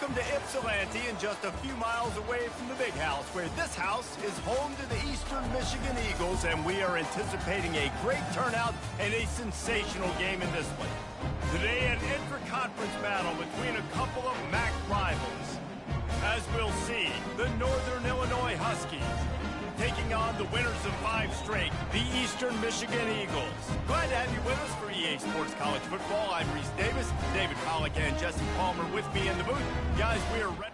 Welcome to Ypsilanti, and just a few miles away from the Big House, where this house is home to the Eastern Michigan Eagles, and we are anticipating a great turnout and a sensational game in this one. Today, an intra-conference battle between a couple of MAC rivals. As we'll see, the Northern Illinois Huskies taking on the winners of 5 straight, the Eastern Michigan Eagles. Glad to have you with us for EA Sports College Football. I'm Reese Davis, David Pollack and Jesse Palmer with me in the booth. Guys, we are ready.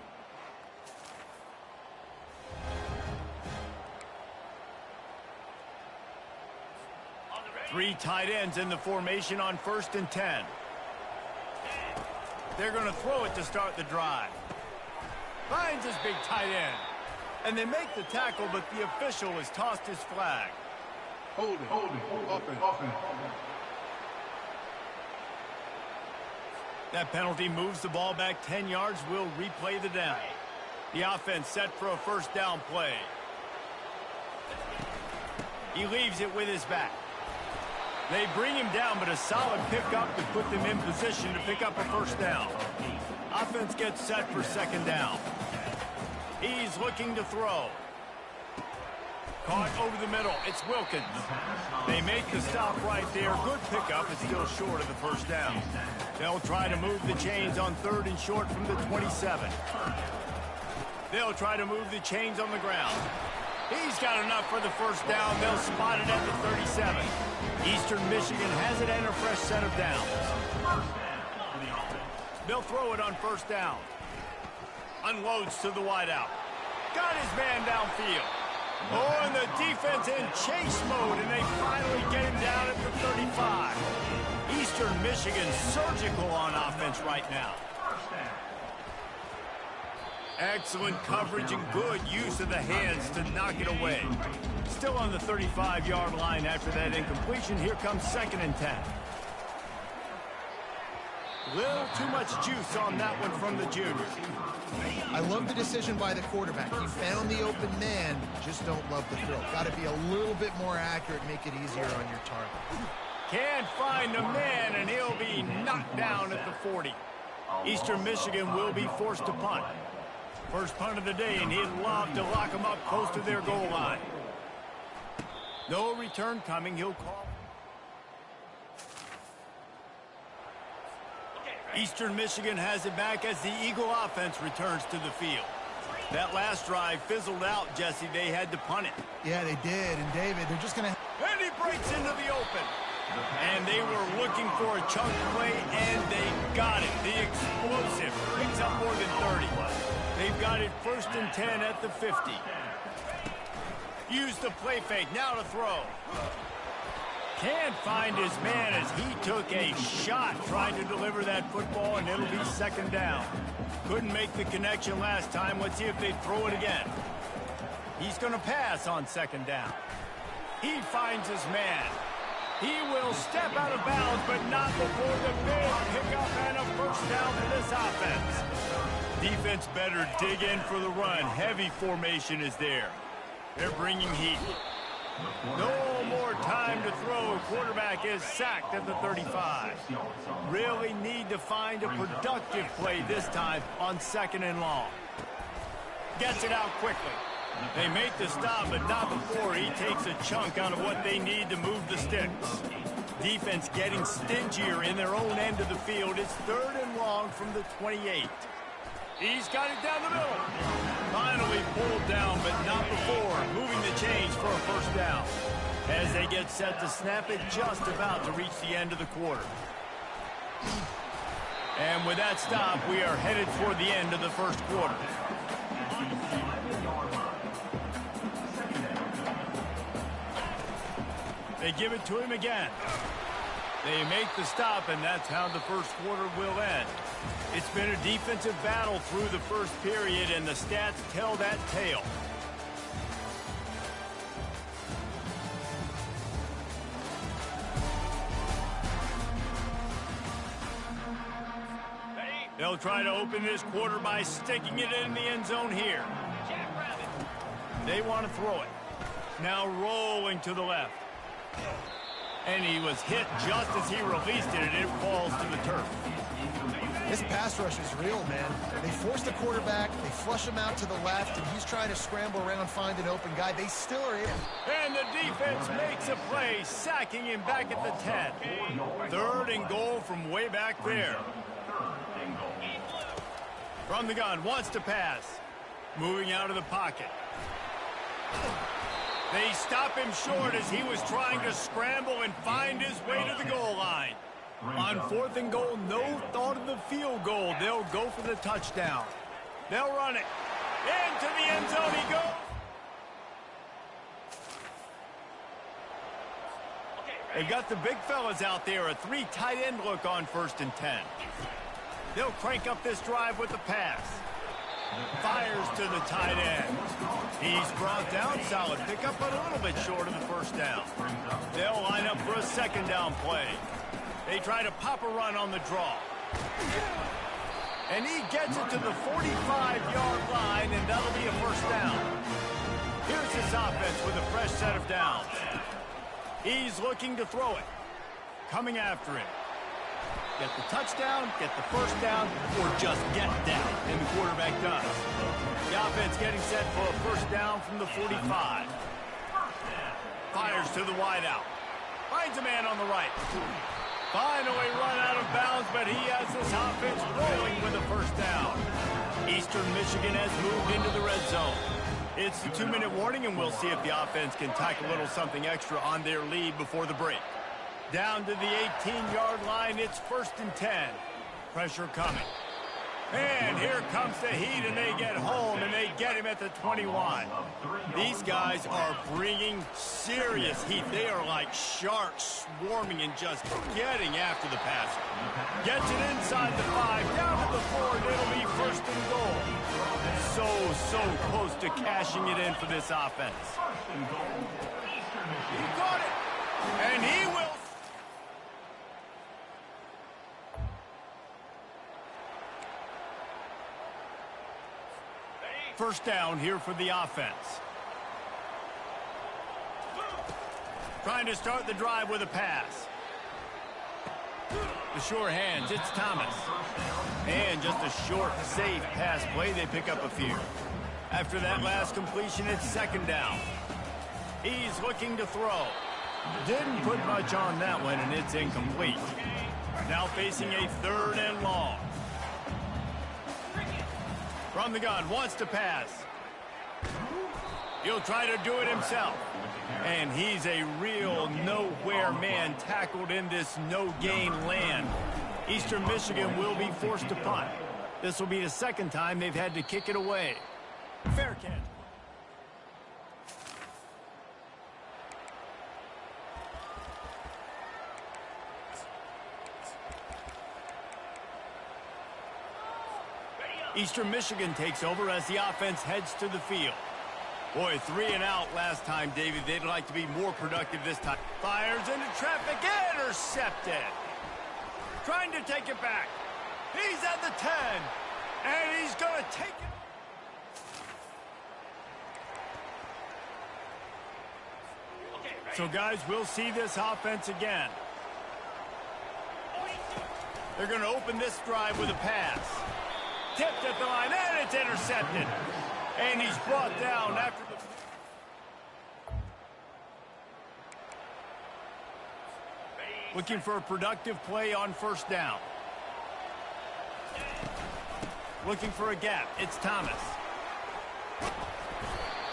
Three tight ends in the formation on 1st and 10. They're going to throw it to start the drive. Finds his big tight end. And they make the tackle, but the official has tossed his flag. Hold it, offense. That penalty moves the ball back 10 yards. We'll replay the down. The offense set for a first down play. He leaves it with his back. They bring him down, but a solid pickup to put them in position to pick up a first down. Offense gets set for 2nd down. He's looking to throw. Caught over the middle. It's Wilkins. They make the stop right there. Good pickup. It's still short of the first down. They'll try to move the chains on 3rd and short from the 27. They'll try to move the chains on the ground. He's got enough for the first down. They'll spot it at the 37. Eastern Michigan has it and a fresh set of downs. They'll throw it on 1st down. Unloads to the wideout. Got his man downfield. Oh, and the defense in chase mode, and they finally get him down at the 35. Eastern Michigan surgical on offense right now. Excellent coverage and good use of the hands to knock it away. Still on the 35-yard line after that incompletion. Here comes 2nd and 10. Little too much juice on that one from the junior. I love the decision by the quarterback. He found the open man, just don't love the throw. Got to be a little bit more accurate, make it easier on your target. Can't find the man, and he'll be knocked down at the 40. Eastern Michigan will be forced to punt. First punt of the day, and he'd love to lock them up close to their goal line. No return coming. He'll call. Eastern Michigan has it back as the Eagle offense returns to the field. That last drive fizzled out, Jesse. They had to punt it. Yeah, they did. And, David, they're just going to... And he breaks into the open. And they were looking for a chunk play, and they got it. The explosive brings up more than 30. They've got it 1st and 10 at the 50. Use the play fake. Now to throw. Can't find his man as he took a shot trying to deliver that football, and it'll be 2nd down. Couldn't make the connection last time. Let's see if they throw it again. He's going to pass on 2nd down. He finds his man. He will step out of bounds, but not before the big pickup and a first down for this offense. Defense better dig in for the run. Heavy formation is there. They're bringing heat. No more time to throw. Quarterback is sacked at the 35. Really need to find a productive play this time on 2nd and long. Gets it out quickly. They make the stop, but not before he takes a chunk out of what they need to move the sticks. Defense getting stingier in their own end of the field. It's 3rd and long from the 28. He's got it down the middle. Finally pulled down, but not before moving the chains for a first down. As they get set to snap it, just about to reach the end of the quarter. And with that stop, we are headed toward the end of the first quarter. They give it to him again. They make the stop, and that's how the first quarter will end. It's been a defensive battle through the first period, and the stats tell that tale. They'll try to open this quarter by sticking it in the end zone here. They want to throw it. Now rolling to the left. And he was hit just as he released it, and it falls to the turf. This pass rush is real, man. They force the quarterback, they flush him out to the left, and he's trying to scramble around, find an open guy. They still are in. And the defense makes a play, sacking him back at the 10. 3rd and goal from way back there. From the gun, wants to pass. Moving out of the pocket. They stop him short as he was trying to scramble and find his way to the goal line. On 4th and goal, no thought of the field goal. They'll go for the touchdown. They'll run it. Into the end zone he goes. They've got the big fellas out there. A 3 tight end look on 1st and 10. They'll crank up this drive with the pass. Fires to the tight end. He's brought down. Solid pickup, but a little bit short of the 1st down. They'll line up for a 2nd down play. They try to pop a run on the draw. And he gets it to the 45-yard line, and that'll be a 1st down. Here's this offense with a fresh set of downs. He's looking to throw it. Coming after it. Get the touchdown, get the 1st down, or just get down. And the quarterback does. The offense getting set for a 1st down from the 45. Fires to the wideout. Finds a man on the right. Finally run out of bounds, but he has this offense rolling with a 1st down. Eastern Michigan has moved into the red zone. It's the 2-minute warning, and we'll see if the offense can tack a little something extra on their lead before the break. Down to the 18-yard line, it's 1st and 10. Pressure coming. And here comes the heat, and they get home, and they get him at the 21. These guys are bringing serious heat. They are like sharks swarming and just getting after the passer. Gets it inside the 5, down to the 4, and it'll be 1st and goal. So close to cashing it in for this offense. He got it, and he will. 1st down here for the offense. Trying to start the drive with a pass. The sure hands, it's Thomas. And just a short, safe pass play. They pick up a few. After that last completion, it's 2nd down. He's looking to throw. Didn't put much on that one, and it's incomplete. Now facing a 3rd and long. From the gun, wants to pass. He'll try to do it himself. And he's a real nowhere man tackled in this no-gain land. Eastern Michigan will be forced to punt. This will be the 2nd time they've had to kick it away. Fair catch. Eastern Michigan takes over as the offense heads to the field. Boy, 3 and out last time, David. They'd like to be more productive this time. Fires into traffic, intercepted. Trying to take it back. He's at the 10, and he's going to take it. So, guys, we'll see this offense again. They're going to open this drive with a pass. Tipped at the line, and it's intercepted. And he's brought down after the... Looking for a productive play on 1st down. Looking for a gap. It's Thomas.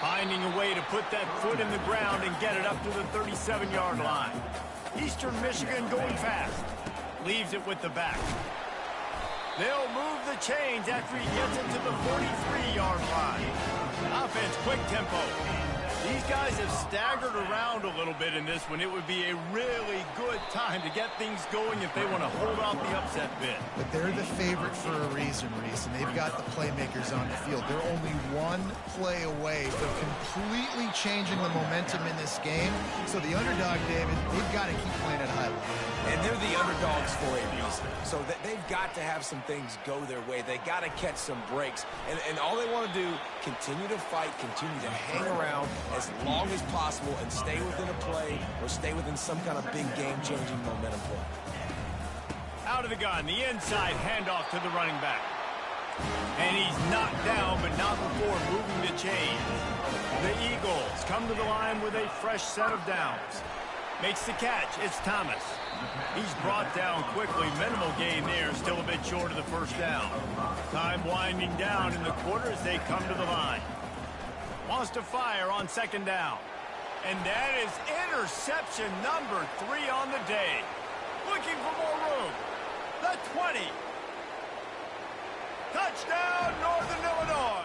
Finding a way to put that foot in the ground and get it up to the 37-yard line. Eastern Michigan going fast. Leaves it with the back. They'll move the chains after he gets it to the 43-yard line. Offense, quick tempo. These guys have staggered around a little bit in this one. It would be a really good time to get things going if they want to hold off the upset bid. But they're the favorite for a reason, Reese, and they've got the playmakers on the field. They're only one play away from completely changing the momentum in this game. So the underdog, David, they've got to keep playing at a high level. And they're the underdogs for a reason. So they've got to have some things go their way. They got to catch some breaks. And all they want to do, continue to fight, continue to hang around as long as possible and stay within a play or stay within some kind of big game-changing momentum play. Out of the gun, the inside handoff to the running back. And he's knocked down, but not before moving the chains. The Eagles come to the line with a fresh set of downs. Makes the catch. It's Thomas. He's brought down quickly. Minimal gain there. Still a bit short of the first down. Time winding down in the quarter as they come to the line. Wants to fire on second down. And that is interception number 3 on the day. Looking for more room. The 20. Touchdown, Northern Illinois.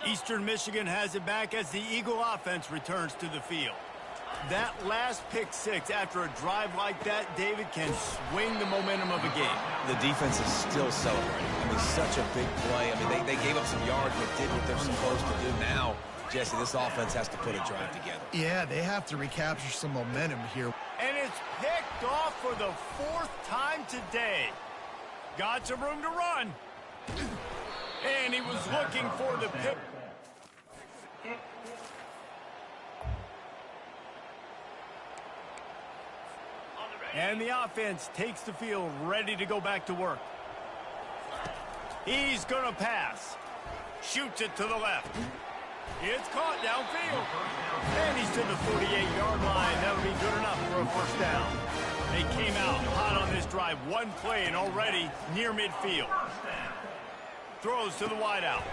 Eastern Michigan has it back as the Eagle offense returns to the field. That last pick six after a drive like that, David, can swing the momentum of a game. The defense is still celebrating. I mean, such a big play. I mean, they gave up some yards but did what they're supposed to do. Now, Jesse, this offense has to put a drive together. Yeah, they have to recapture some momentum here. And it's picked off for the 4th time today. Got some room to run. And he was looking for the pick. And the offense takes the field, ready to go back to work. He's going to pass. Shoots it to the left. It's caught downfield. And he's to the 48-yard line. That'll be good enough for a first down. They came out hot on this drive. One play and already near midfield. Throws to the wideout.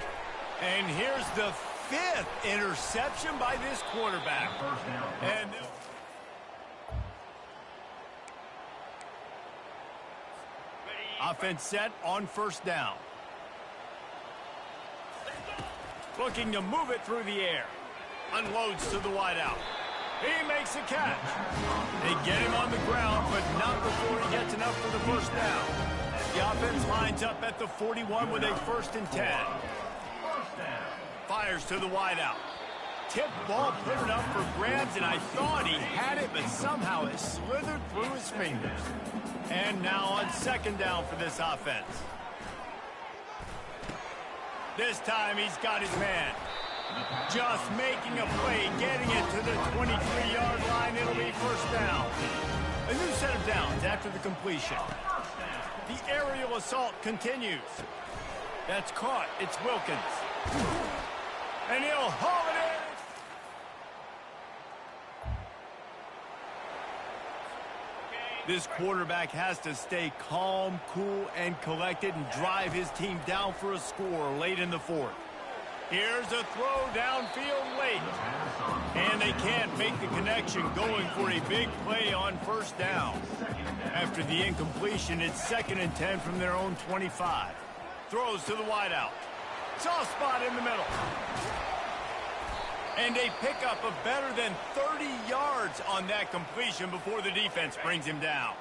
And here's the 5th interception by this quarterback. And offense set on first down. Looking to move it through the air. Unloads to the wideout. He makes a catch. They get him on the ground, but not before he gets enough for the first down. The offense lines up at the 41 with a 1st and 10. Fires to the wideout. Tip ball put it up for grabs, and I thought he had it, but somehow it slithered through his fingers. And now on second down for this offense. This time he's got his man. Just making a play, getting it to the 23-yard line. It'll be first down. A new set of downs after the completion. The aerial assault continues. That's caught. It's Wilkins. And he'll haul it in. This quarterback has to stay calm, cool, and collected and drive his team down for a score late in the 4th. Here's a throw downfield late. And they can't make the connection, going for a big play on first down. After the incompletion, it's 2nd and 10 from their own 25. Throws to the wideout. Soft spot in the middle. And a pickup of better than 30 yards on that completion before the defense brings him down.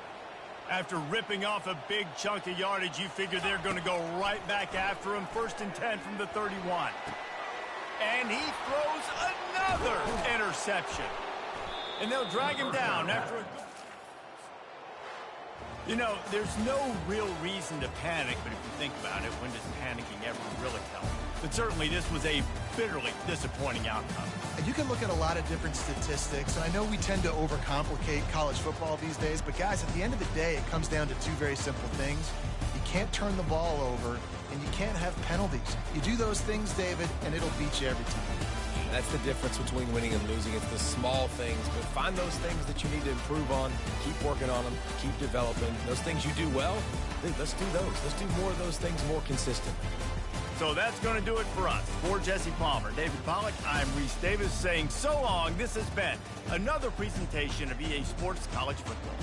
After ripping off a big chunk of yardage, you figure they're going to go right back after him. 1st and 10 from the 31. And he throws another interception. And they'll drag him down after a... You know, there's no real reason to panic, but if you think about it, when does panicking ever really help? But certainly this was a bitterly disappointing outcome. You can look at a lot of different statistics, and I know we tend to overcomplicate college football these days, but guys, at the end of the day, it comes down to 2 very simple things. You can't turn the ball over, and you can't have penalties. You do those things, David, and it'll beat you every time. That's the difference between winning and losing. It's the small things, but find those things that you need to improve on, keep working on them, keep developing. Those things you do well, let's do those. Let's do more of those things more consistently. So that's going to do it for us. For Jesse Palmer, David Pollack, I'm Reese Davis saying so long. This has been another presentation of EA Sports College Football.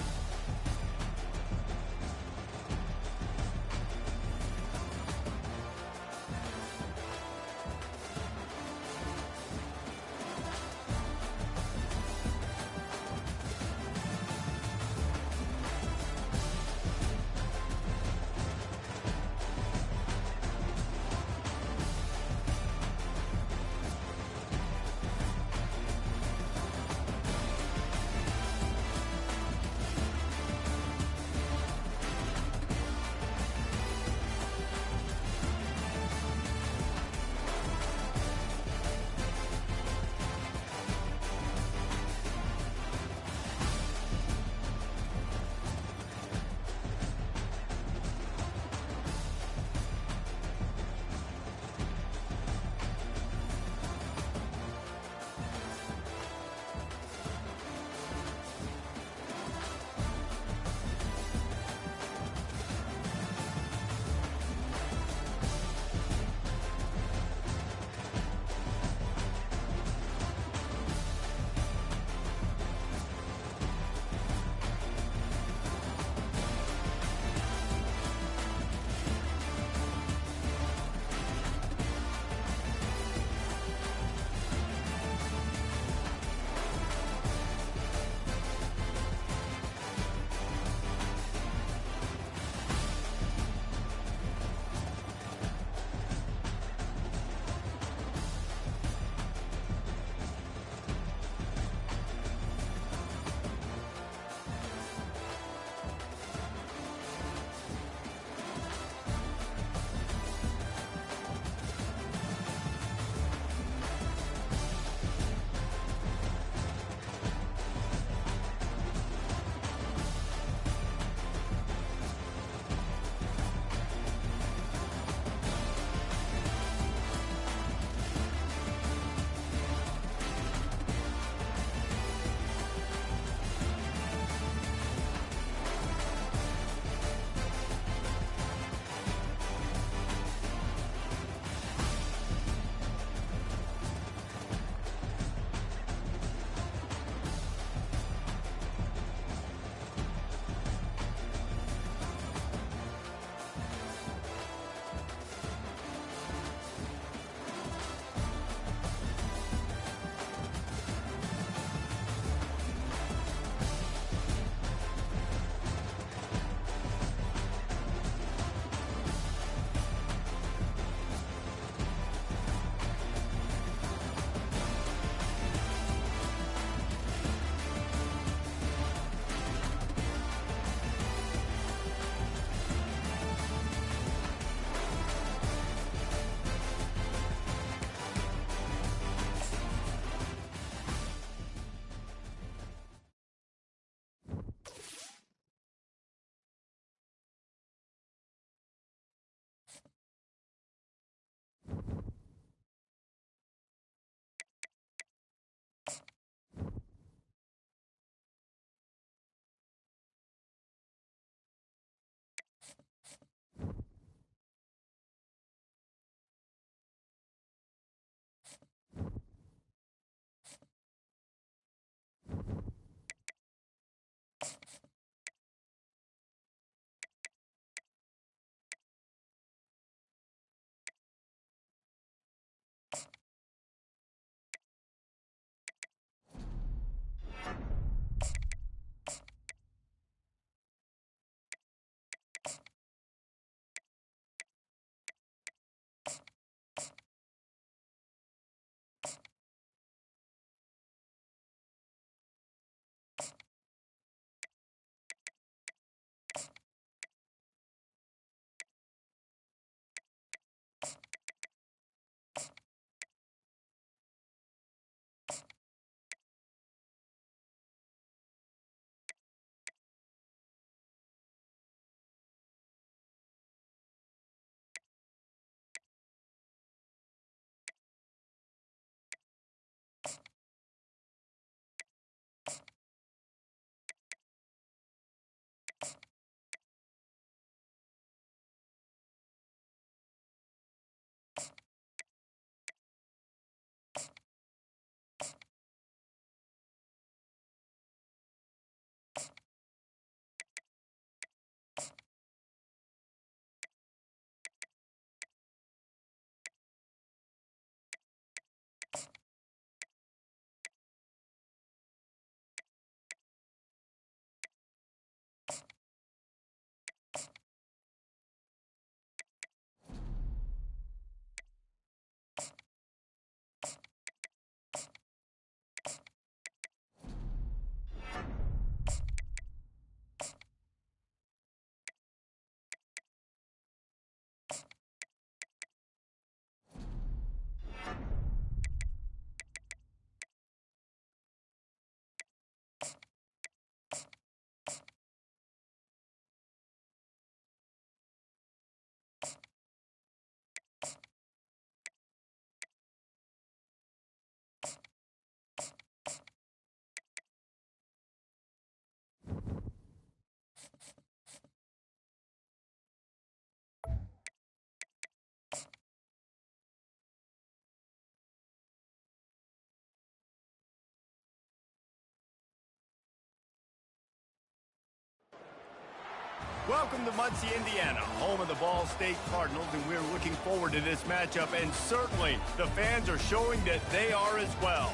Welcome to Muncie, Indiana, home of the Ball State Cardinals, and we're looking forward to this matchup, and certainly the fans are showing that they are as well.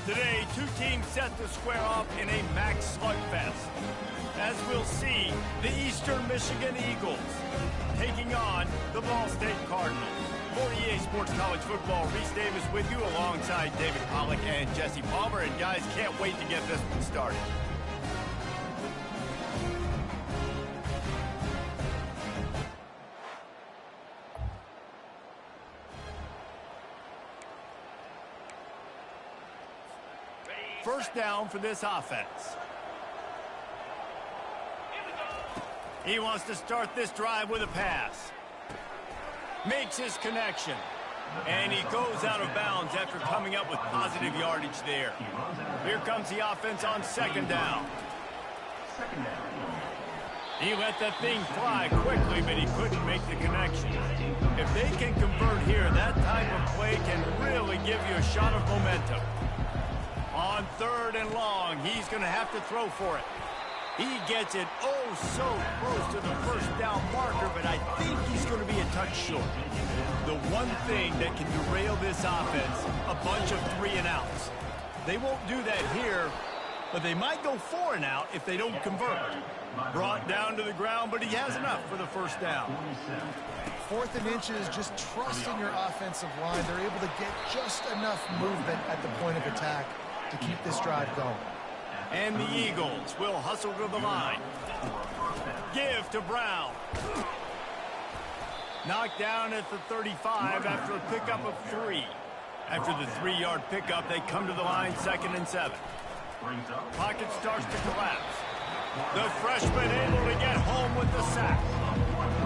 Today, two teams set to square off in a max slugfest. As we'll see, the Eastern Michigan Eagles taking on the Ball State Cardinals. For EA Sports College Football, Reese Davis with you alongside David Pollack and Jesse Palmer, and guys, can't wait to get this one started. First down for this offense. He wants to start this drive with a pass. Makes his connection. And he goes out of bounds after coming up with positive yardage there. Here comes the offense on second down. He let that thing fly quickly, but he couldn't make the connection. If they can convert here, that type of play can really give you a shot of momentum. On third and long, he's going to have to throw for it. He gets it oh so close to the first down marker, but I think he's going to be a touch short. The one thing that can derail this offense, a bunch of 3-and-outs. They won't do that here, but they might go 4-and-out if they don't convert. Brought down to the ground, but he has enough for the first down. 4th and inches, just trust in your offensive line. They're able to get just enough movement at the point of attack to keep this drive going. And the Eagles will hustle to the line. Give to Brown. Knocked down at the 35 after a pickup of 3. After the 3-yard pickup, they come to the line 2nd and 7. Pocket starts to collapse. The freshman able to get home with the sack.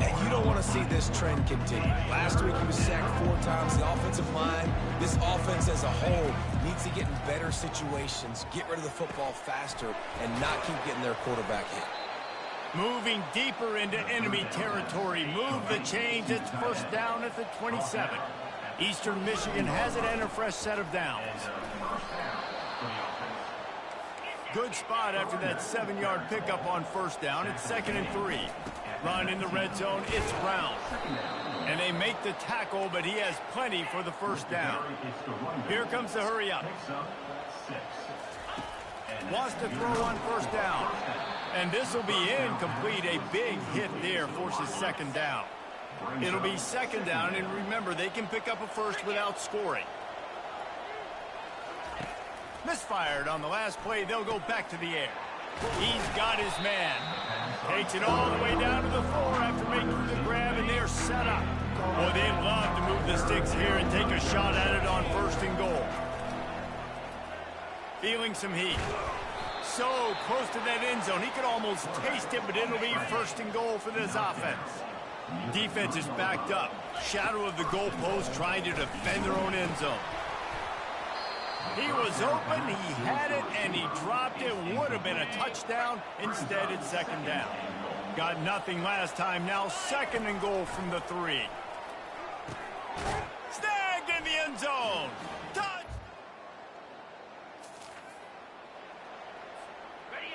And you don't want to see this trend continue. Last week he was sacked 4 times. The offensive line, this offense as a whole, needs to get in better situations, get rid of the football faster, and not keep getting their quarterback hit. Moving deeper into enemy territory. Move the chains. It's first down at the 27. Eastern Michigan has it and a fresh set of downs. Good spot after that 7-yard pickup on first down. It's 2nd and 3. Run in the red zone. It's Brown. And they make the tackle, but he has plenty for the first down. Here comes the hurry up. Wants to throw on first down. And this will be incomplete. A big hit there forces 2nd down. It'll be 2nd down, and remember, they can pick up a first without scoring. Misfired on the last play. They'll go back to the air. He's got his man. Takes it all the way down to the floor after making the grab, and they're set up. Boy, they'd love to move the sticks here and take a shot at it on 1st and goal. Feeling some heat. So close to that end zone. He could almost taste it, but it'll be 1st and goal for this offense. Defense is backed up. Shadow of the goalpost trying to defend their own end zone. He was open, he had it, and he dropped it. Would have been a touchdown. Instead, it's 2nd down. Got nothing last time. Now 2nd and goal from the 3. Snagged in the end zone. Touch.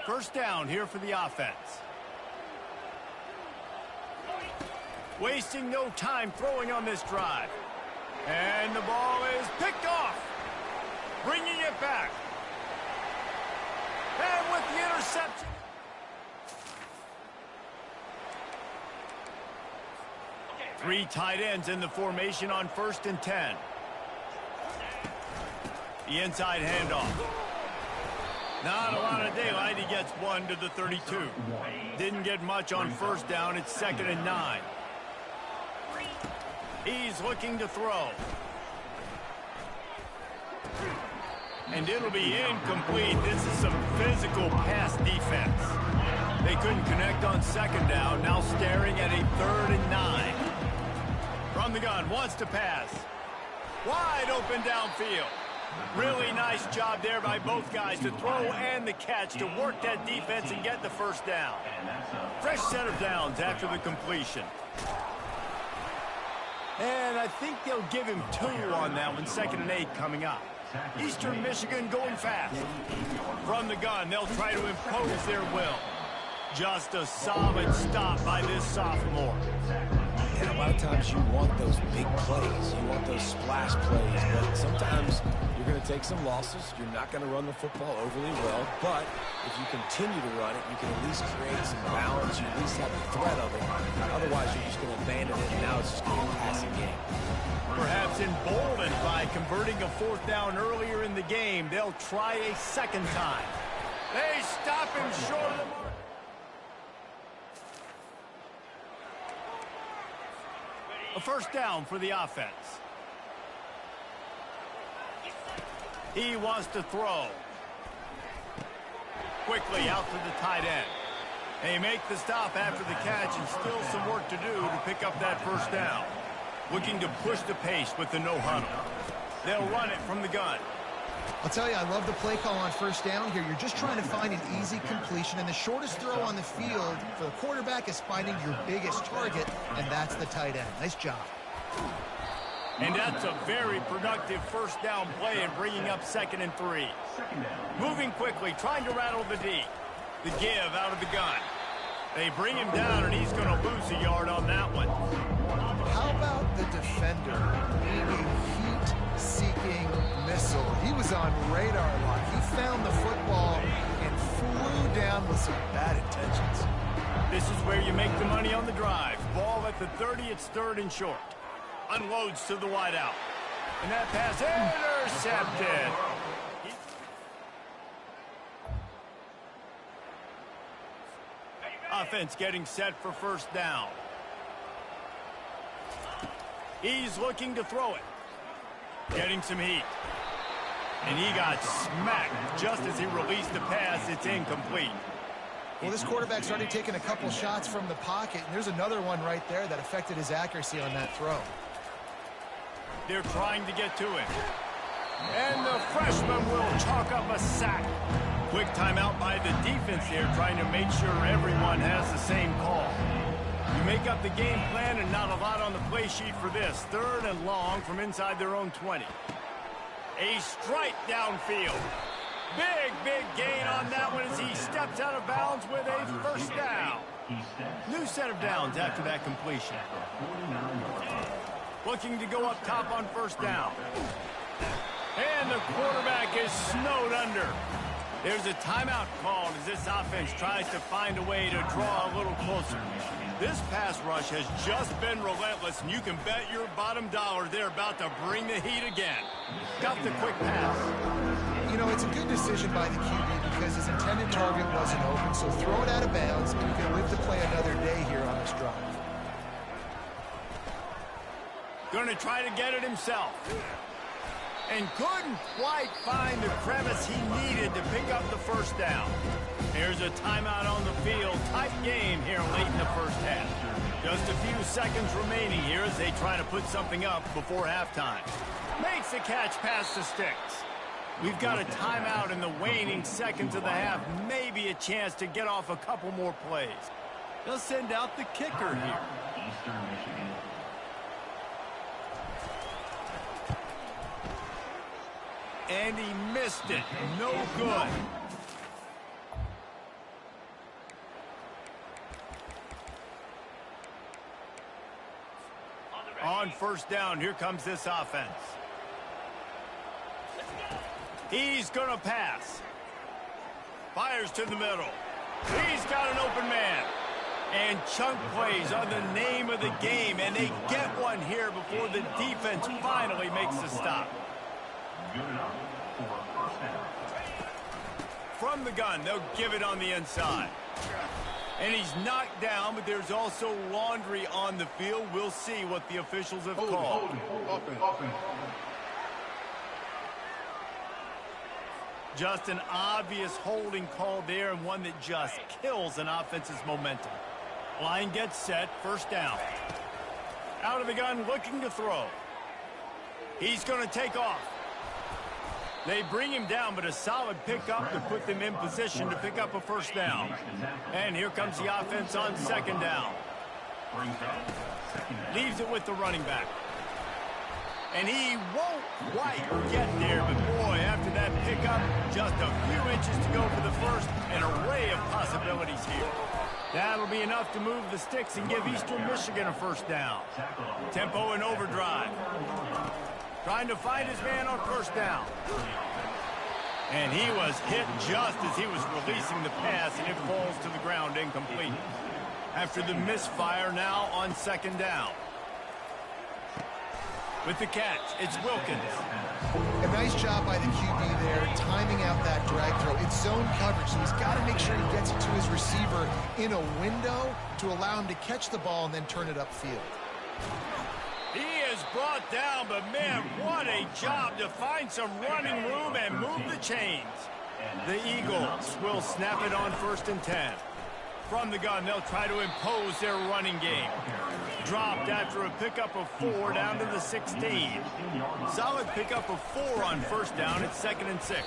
First down here for the offense. Wasting no time throwing on this drive. And the ball is picked off. Bringing it back. And with the interception. Three tight ends in the formation on 1st and 10. The inside handoff. Not a lot of daylight. He gets 1 to the 32. Didn't get much on first down. It's 2nd and 9. He's looking to throw. And it'll be incomplete. This is some physical pass defense. They couldn't connect on 2nd down. Now staring at a 3rd and 9. From the gun, wants to pass. Wide open downfield. Really nice job there by both guys to throw and the catch to work that defense and get the first down. Fresh set of downs after the completion. And I think they'll give him 2 on that one. 2nd and 8 coming up. Eastern Michigan going fast. From the gun, they'll try to impose their will. Just a solid stop by this sophomore. And a lot of times you want those big plays. You want those splash plays. But sometimes you're going to take some losses. You're not going to run the football overly well. But if you continue to run it, you can at least create some balance. You at least have the threat of it. Otherwise, you're just going to abandon it, and now it's just going to be a passing game. Perhaps emboldened by converting a fourth down earlier in the game, they'll try a second time. They stop him short of the mark. A first down for the offense. He wants to throw. Quickly out to the tight end. They make the stop after the catch, and still some work to do to pick up that first down. Looking to push the pace with the no huddle. They'll run it from the gun. I'll tell you, I love the play call on first down here. You're just trying to find an easy completion, and the shortest throw on the field for the quarterback is finding your biggest target, and that's the tight end. Nice job. And that's a very productive first down play and bringing up 2nd and 3. Moving quickly, trying to rattle the D. The give out of the gun. They bring him down, and he's going to lose a yard on that one. How about the defender being a heat-seeking missile? He was on radar lock. He found the football and flew down with some bad intentions. This is where you make the money on the drive. Ball at the 30, it's 3rd and short. Unloads to the wideout. And that pass intercepted. Offense getting set for first down. He's looking to throw it. Getting some heat. And he got smacked just as he released the pass. It's incomplete. Well, this quarterback started taking a couple shots from the pocket, and there's another one right there that affected his accuracy on that throw. They're trying to get to him. And the freshman will chalk up a sack. Quick timeout by the defense here, trying to make sure everyone has the same call. You make up the game plan and not a lot on the play sheet for this. 3rd and long from inside their own 20. A strike downfield. Big gain on that one as he steps out of bounds with a first down. New set of downs after that completion. Looking to go up top on first down. And the quarterback is snowed under. There's a timeout called as this offense tries to find a way to draw a little closer. This pass rush has just been relentless, and you can bet your bottom dollar they're about to bring the heat again. Got the quick pass. You know, it's a good decision by the QB because his intended target wasn't open, so throw it out of bounds, and you can live to play another day here on this drive. Going to try to get it himself. And couldn't quite find the crevice he needed to pick up the first down. Here's a timeout on the field. Tight game here late in the first half. Just a few seconds remaining here as they try to put something up before halftime. Makes the catch past the sticks. We've got a timeout in the waning seconds of the half. Maybe a chance to get off a couple more plays. They'll send out the kicker here. Eastern Michigan. And he missed it. No good. On first down, here comes this offense. He's going to pass. Fires to the middle. He's got an open man. And chunk plays on the name of the game. And they get one here before the defense finally makes the stop. From the gun, they'll give it on the inside. And he's knocked down, but there's also laundry on the field. We'll see what the officials have called. Just an obvious holding call there, and one that just kills an offense's momentum. Line gets set, first down. Out of the gun, looking to throw. He's going to take off. They bring him down, but a solid pickup to put them in position to pick up a first down. And here comes the offense on second down. Leaves it with the running back. And he won't quite get there, but boy, after that pickup, just a few inches to go for the first, an array of possibilities here. That'll be enough to move the sticks and give Eastern Michigan a first down. Tempo and overdrive. Trying to find his man on first down. And he was hit just as he was releasing the pass, and it falls to the ground incomplete. After the misfire, now on second down. With the catch, it's Wilkins. A nice job by the QB there, timing out that drag throw. It's zone coverage, so he's got to make sure he gets it to his receiver in a window to allow him to catch the ball and then turn it upfield. He is brought down, but man, what a job to find some running room and move the chains. The Eagles will snap it on 1st and 10. From the gun, they'll try to impose their running game. Dropped after a pickup of 4 down to the 16. Solid pickup of 4 on first down at 2nd and 6.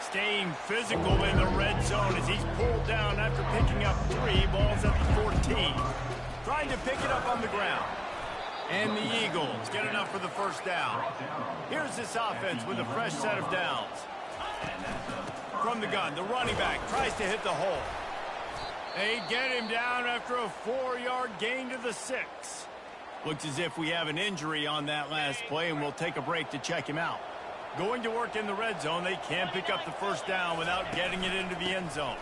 Staying physical in the red zone as he's pulled down after picking up 3 balls at the 14. Trying to pick it up on the ground. And the Eagles get enough for the first down. Here's this offense with a fresh set of downs. From the gun, the running back tries to hit the hole. They get him down after a 4-yard gain to the 6. Looks as if we have an injury on that last play, and we'll take a break to check him out. Going to work in the red zone, they can't pick up the first down without getting it into the end zone.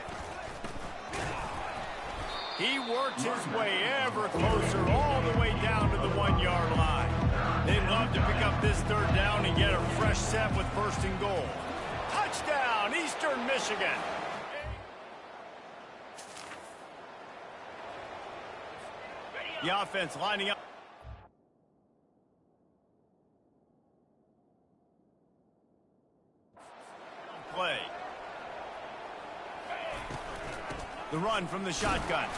He works his way ever closer all the way down to the 1-yard line. They'd love to pick up this 3rd down and get a fresh set with 1st and goal. Touchdown, Eastern Michigan. The offense lining up. Play. The run from the shotgun.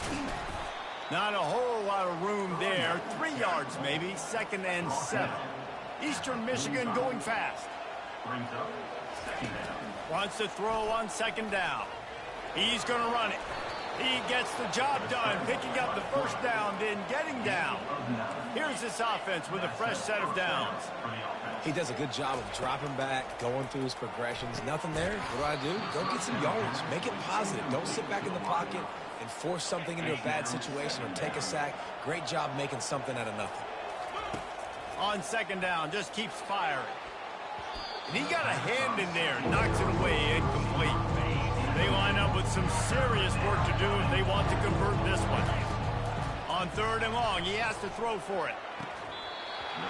Not a whole lot of room there. 3 yards maybe. 2nd and 7. Eastern Michigan going fast. Wants to throw on 2nd down. He's going to run it. He gets the job done, picking up the first down, then getting down. Here's this offense with a fresh set of downs. He does a good job of dropping back, going through his progressions. Nothing there. What do? Go get some yards. Make it positive. Don't sit back in the pocket and force something into a bad situation or take a sack. Great job making something out of nothing. On 2nd down, just keeps firing. And he got a hand in there, knocks it away, incomplete. They line up with some serious work to do if they want to convert this one. On 3rd and long, he has to throw for it.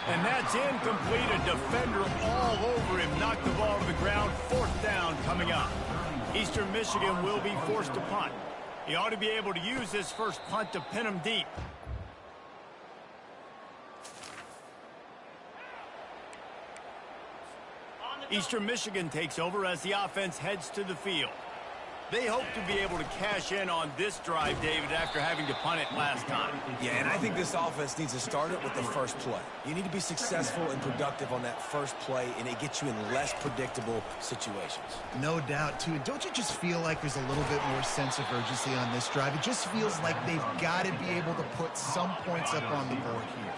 And that's incomplete. A defender all over him. Knocked the ball to the ground. 4th down coming up. Eastern Michigan will be forced to punt. He ought to be able to use this first punt to pin him deep. Eastern Michigan takes over as the offense heads to the field. They hope to be able to cash in on this drive, David, after having to punt it last time. Yeah, and I think this offense needs to start it with the first play. You need to be successful and productive on that first play, and it gets you in less predictable situations. No doubt, too. Don't you just feel like there's a little bit more sense of urgency on this drive? It just feels like they've got to be able to put some points up on the board here.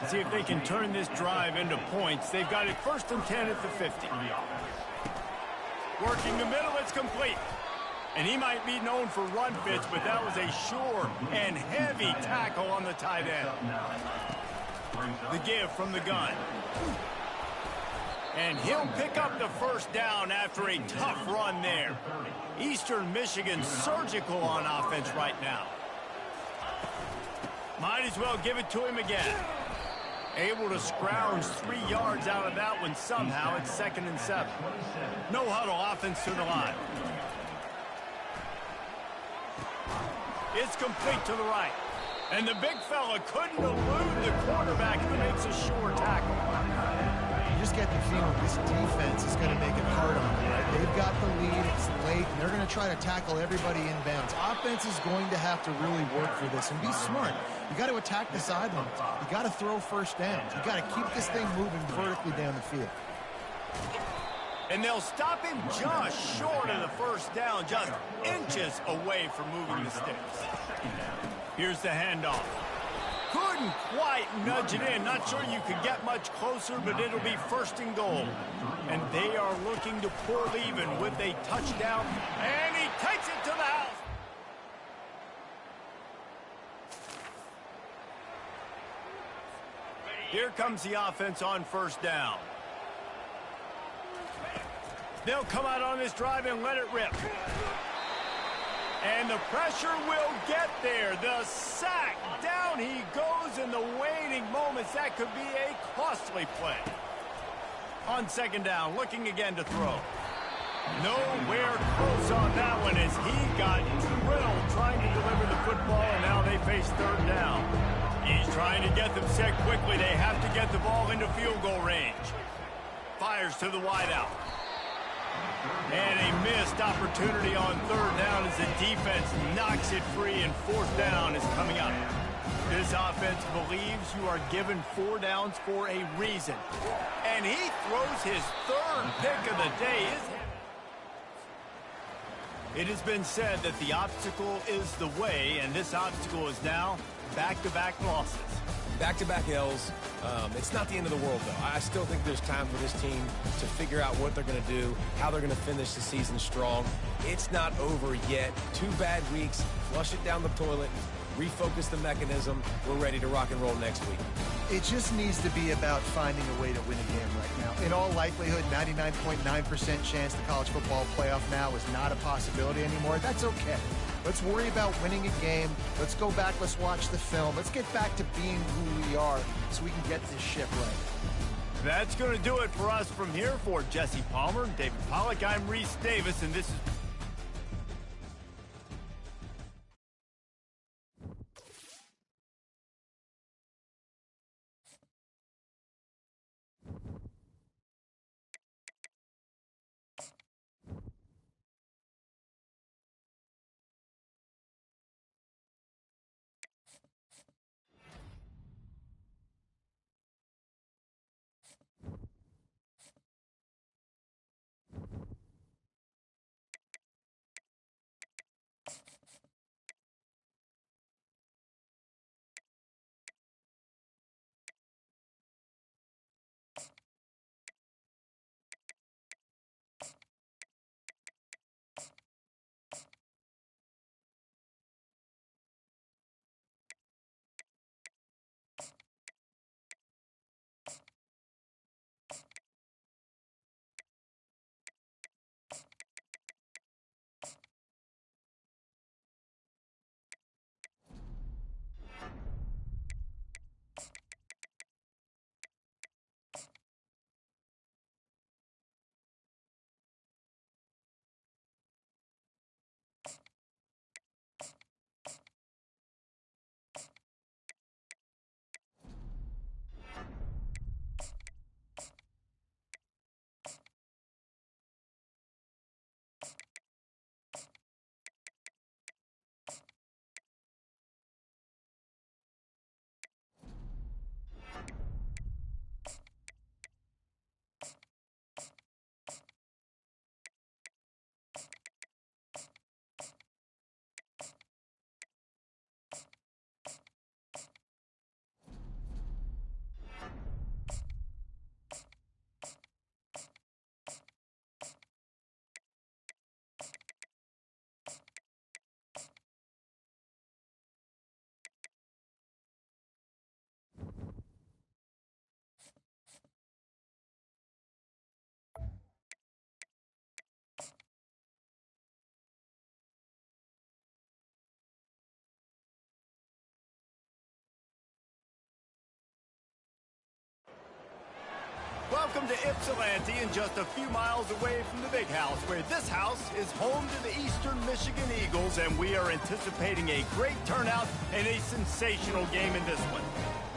See if they can turn this drive into points. They've got it 1st and 10 at the 50. Working the middle, it's complete. And he might be known for run fits, but that was a sure and heavy tackle on the tight end. The give from the gun. And he'll pick up the first down after a tough run there. Eastern Michigan surgical on offense right now. Might as well give it to him again. Able to scrounge 3 yards out of that one somehow. It's 2nd and 7. No huddle, offense to the line. It's complete to the right. And the big fella couldn't elude the quarterback who makes a sure tackle. You just get the feeling this defense is going to make it hard on them, right? They've got the lead, it's late, and they're going to try to tackle everybody inbounds. Offense is going to have to really work for this and be smart. You got to attack the sidelines. You got to throw first downs. You got to keep this thing moving vertically down the field. And they'll stop him just short of the first down, just inches away from moving the sticks. Here's the handoff. Couldn't quite nudge it in. Not sure you could get much closer, but it'll be 1st and goal. And they are looking to pull even with a touchdown. And he takes it to the house. Here comes the offense on first down. They'll come out on this drive and let it rip. And the pressure will get there. The sack. Down he goes in the waning moments. That could be a costly play. On second down, looking again to throw. Nowhere close on that one as he got drilled trying to deliver the football, and now they face third down. He's trying to get them set quickly. They have to get the ball into field goal range. Fires to the wideout. And a missed opportunity on third down as the defense knocks it free, and fourth down is coming up. This offense believes you are given 4 downs for a reason. And he throws his third pick of the day. It has been said that the obstacle is the way, and this obstacle is now back-to-back losses. Back-to-back L's. It's not the end of the world, though. I still think there's time for this team to figure out what they're going to do, how they're going to finish the season strong. It's not over yet. 2 bad weeks. Flush it down the toilet. Refocus the mechanism. We're ready to rock and roll next week. It just needs to be about finding a way to win a game right now. In all likelihood, 99.9% chance the college football playoff now is not a possibility anymore. That's okay. Let's worry about winning a game. Let's go back. Let's watch the film. Let's get back to being who we are so we can get this ship right. That's going to do it for us from here. For Jesse Palmer, David Pollack, I'm Reese Davis, and this is... Welcome to Ypsilanti, and just a few miles away from the big house, where this house is home to the Eastern Michigan Eagles, and we are anticipating a great turnout and a sensational game in this one.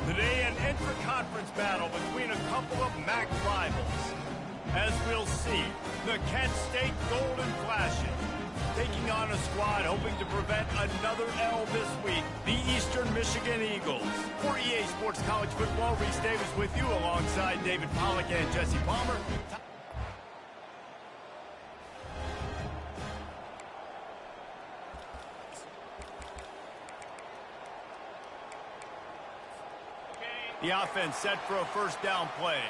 Today, an intra-conference battle between a couple of MAC rivals. As we'll see, the Kent State Golden Flashes taking on a squad hoping to prevent another L this week, the Eastern Michigan Eagles. For EA Sports College Football, Reese Davis with you alongside David Pollack and Jesse Palmer. The offense set for a first down play.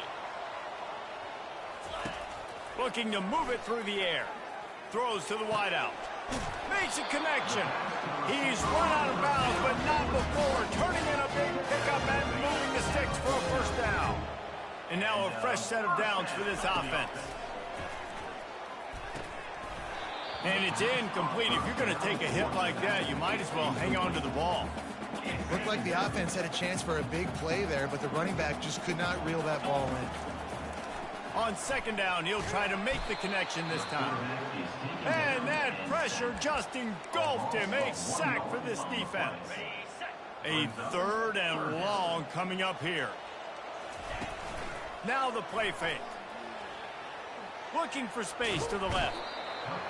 Looking to move it through the air. Throws to the wideout. Makes a connection. He's run out of bounds, but not before turning in a big pickup and moving the sticks for a first down. And now a fresh set of downs for this offense. And it's incomplete. If you're going to take a hit like that, you might as well hang on to the ball. Looked like the offense had a chance for a big play there, but the running back just could not reel that ball in. On second down, he'll try to make the connection this time. And that pressure just engulfed him. A sack for this defense. A third and long coming up here. Now the play fake. Looking for space to the left.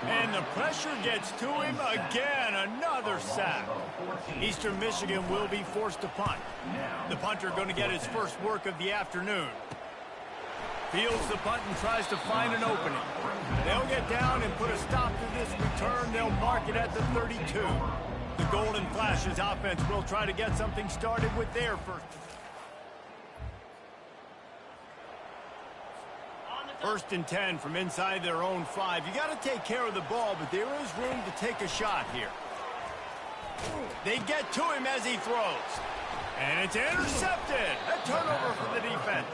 And the pressure gets to him again. Another sack. Eastern Michigan will be forced to punt. The punter going to get his first work of the afternoon. Fields the punt and tries to find an opening. They'll get down and put a stop to this return. They'll mark it at the 32. The Golden Flashes offense will try to get something started with their first. First and 10 from inside their own 5. You got to take care of the ball, but there is room to take a shot here. They get to him as he throws. And it's intercepted. A turnover for the defense.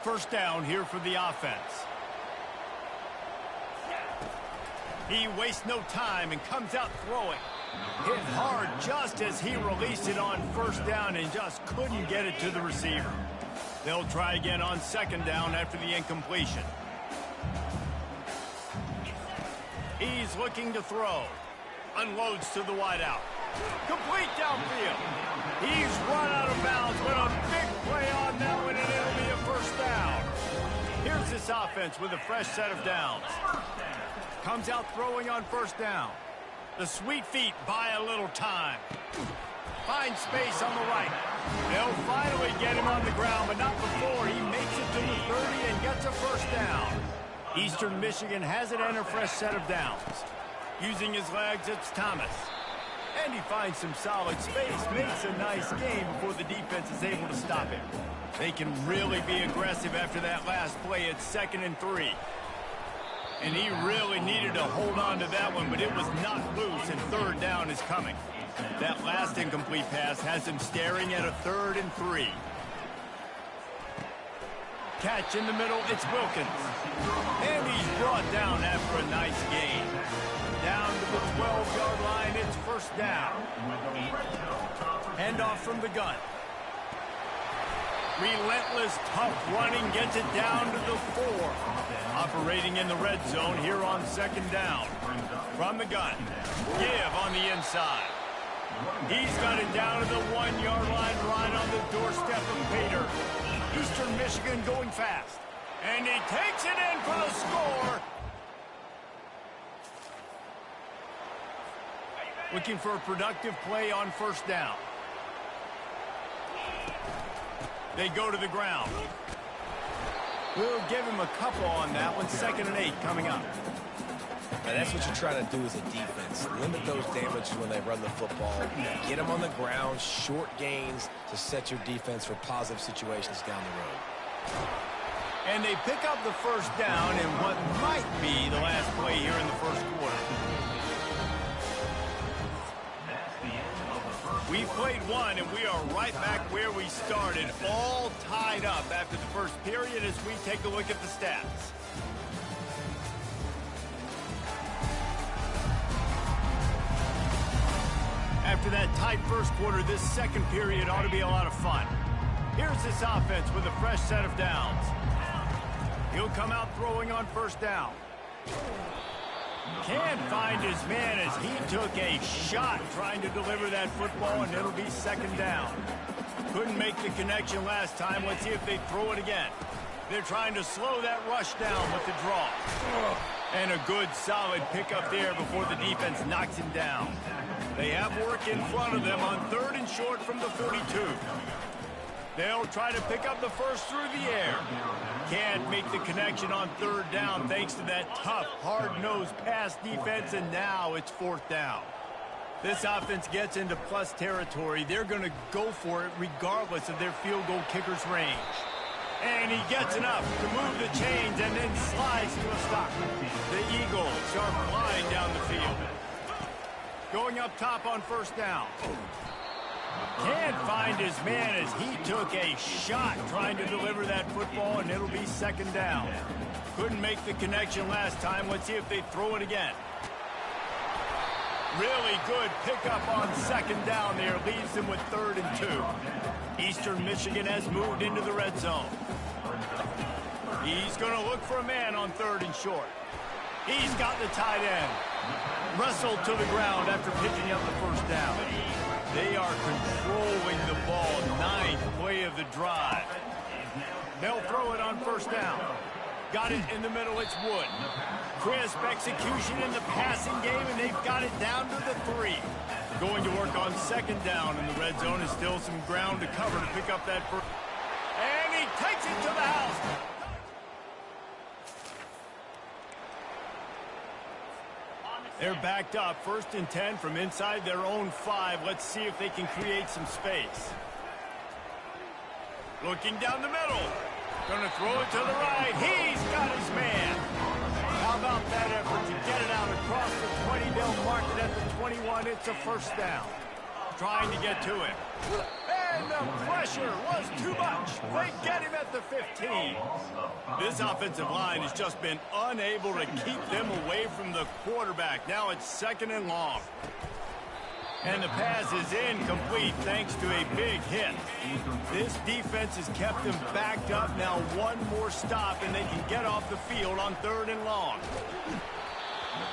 First down here for the offense. He wastes no time and comes out throwing. Hit hard just as he released it on first down and just couldn't get it to the receiver. They'll try again on second down after the incompletion. He's looking to throw. Unloads to the wideout. Complete downfield. He's run out of bounds, but a big play on that one, and it'll be a first down. Here's this offense with a fresh set of downs. Comes out throwing on first down. The sweet feet buy a little time. Finds space on the right. They'll finally get him on the ground, but not before he makes it to the 30 and gets a first down. Eastern Michigan has it and a fresh set of downs. Using his legs, it's Thomas. And he finds some solid space, makes a nice game before the defense is able to stop him. They can really be aggressive after that last play. It's 2nd and 3. And he really needed to hold on to that one, but it was not loose, and third down is coming. That last incomplete pass has him staring at a 3rd and 3. Catch in the middle, it's Wilkins. And he's brought down after a nice gain. Down to the 12-yard line, it's first down. Handoff from the gun. Relentless, tough running gets it down to the 4. Operating in the red zone here on second down. From the gun. Give on the inside. He's got it down to the 1-yard line right on the doorstep of Pater. Eastern Michigan going fast. And he takes it in for the score. Looking for a productive play on first down. They go to the ground. We'll give him a couple on that one. 2nd and 8 coming up. And that's what you try to do as a defense. Limit those damages when they run the football. Get them on the ground, short gains to set your defense for positive situations down the road. And they pick up the first down in what might be the last play here in the first quarter. We played one, and we are right back where we started, all tied up after the first period as we take a look at the stats. After that tight first quarter, this second period ought to be a lot of fun. Here's this offense with a fresh set of downs. He'll come out throwing on first down. Can't find his man as he took a shot trying to deliver that football, and it'll be second down. Couldn't make the connection last time. Let's see if they throw it again. They're trying to slow that rush down with the draw. And a good, solid pickup there before the defense knocks him down. They have work in front of them on 3rd and short from the 42. They'll try to pick up the first through the air. Can't make the connection on 3rd down thanks to that tough, hard-nosed pass defense, and now it's 4th down. This offense gets into plus territory. They're going to go for it regardless of their field goal kicker's range. And he gets enough to move the chains and then slides to a stop. The Eagles are flying down the field. Going up top on first down. Can't find his man as he took a shot trying to deliver that football, and it'll be second down. Couldn't make the connection last time. Let's see if they throw it again. Really good pickup on second down there. Leaves them with 3rd and 2. Eastern Michigan has moved into the red zone. He's going to look for a man on 3rd and short. He's got the tight end. Wrestled to the ground after picking up the first down. They are controlling the ball. 9th play of the drive. They'll throw it on first down. Got it in the middle. It's Wood. Crisp execution in the passing game, and they've got it down to the 3. Going to work on second down in the red zone. Is still some ground to cover to pick up that first. And he takes it to the house. They're backed up. 1st and 10 from inside their own 5. Let's see if they can create some space. Looking down the middle. Going to throw it to the right. He's got his man. How about that effort to get it out across the 20? They'll mark it at the 21. It's a first down. Trying to get to him. And the pressure was too much. They get him at the 15. This offensive line has just been unable to keep them away from the quarterback. Now it's 2nd and long. And the pass is incomplete thanks to a big hit. This defense has kept them backed up. Now one more stop and they can get off the field on 3rd and long.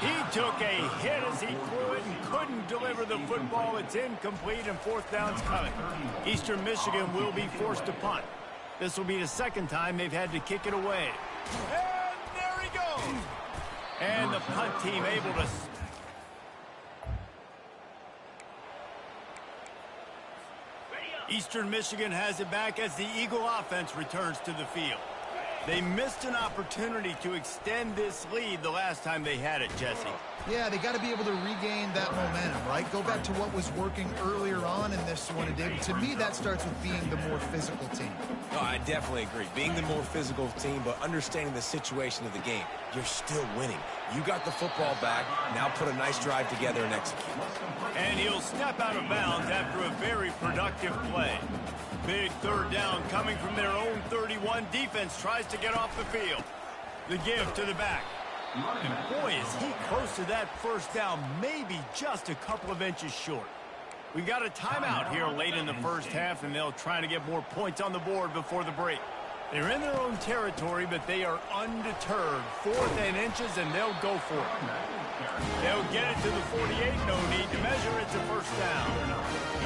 He took a hit as he threw it and couldn't deliver the football. It's incomplete and 4th down's coming. Eastern Michigan will be forced to punt. This will be the 2nd time they've had to kick it away. And there he goes. And the punt team able to... Eastern Michigan has it back as the Eagle offense returns to the field. They missed an opportunity to extend this lead the last time they had it, Jesse. Yeah, they got to be able to regain that momentum, right? Go back to what was working earlier on in this one, and David, to me, that starts with being the more physical team. No, I definitely agree. Being the more physical team, but understanding the situation of the game. You're still winning. You got the football back. Now put a nice drive together and execute. And he'll step out of bounds after a very productive play. Big 3rd down coming from their own 31. Defense tries to get off the field. The give to the back. And boy, is he close to that first down, maybe just a couple of inches short. We got a timeout here late in the first half, and they'll try to get more points on the board before the break. They're in their own territory, but they are undeterred. 4th and inches, and they'll go for it. They'll get it to the 48. No need to measure. It's a first down.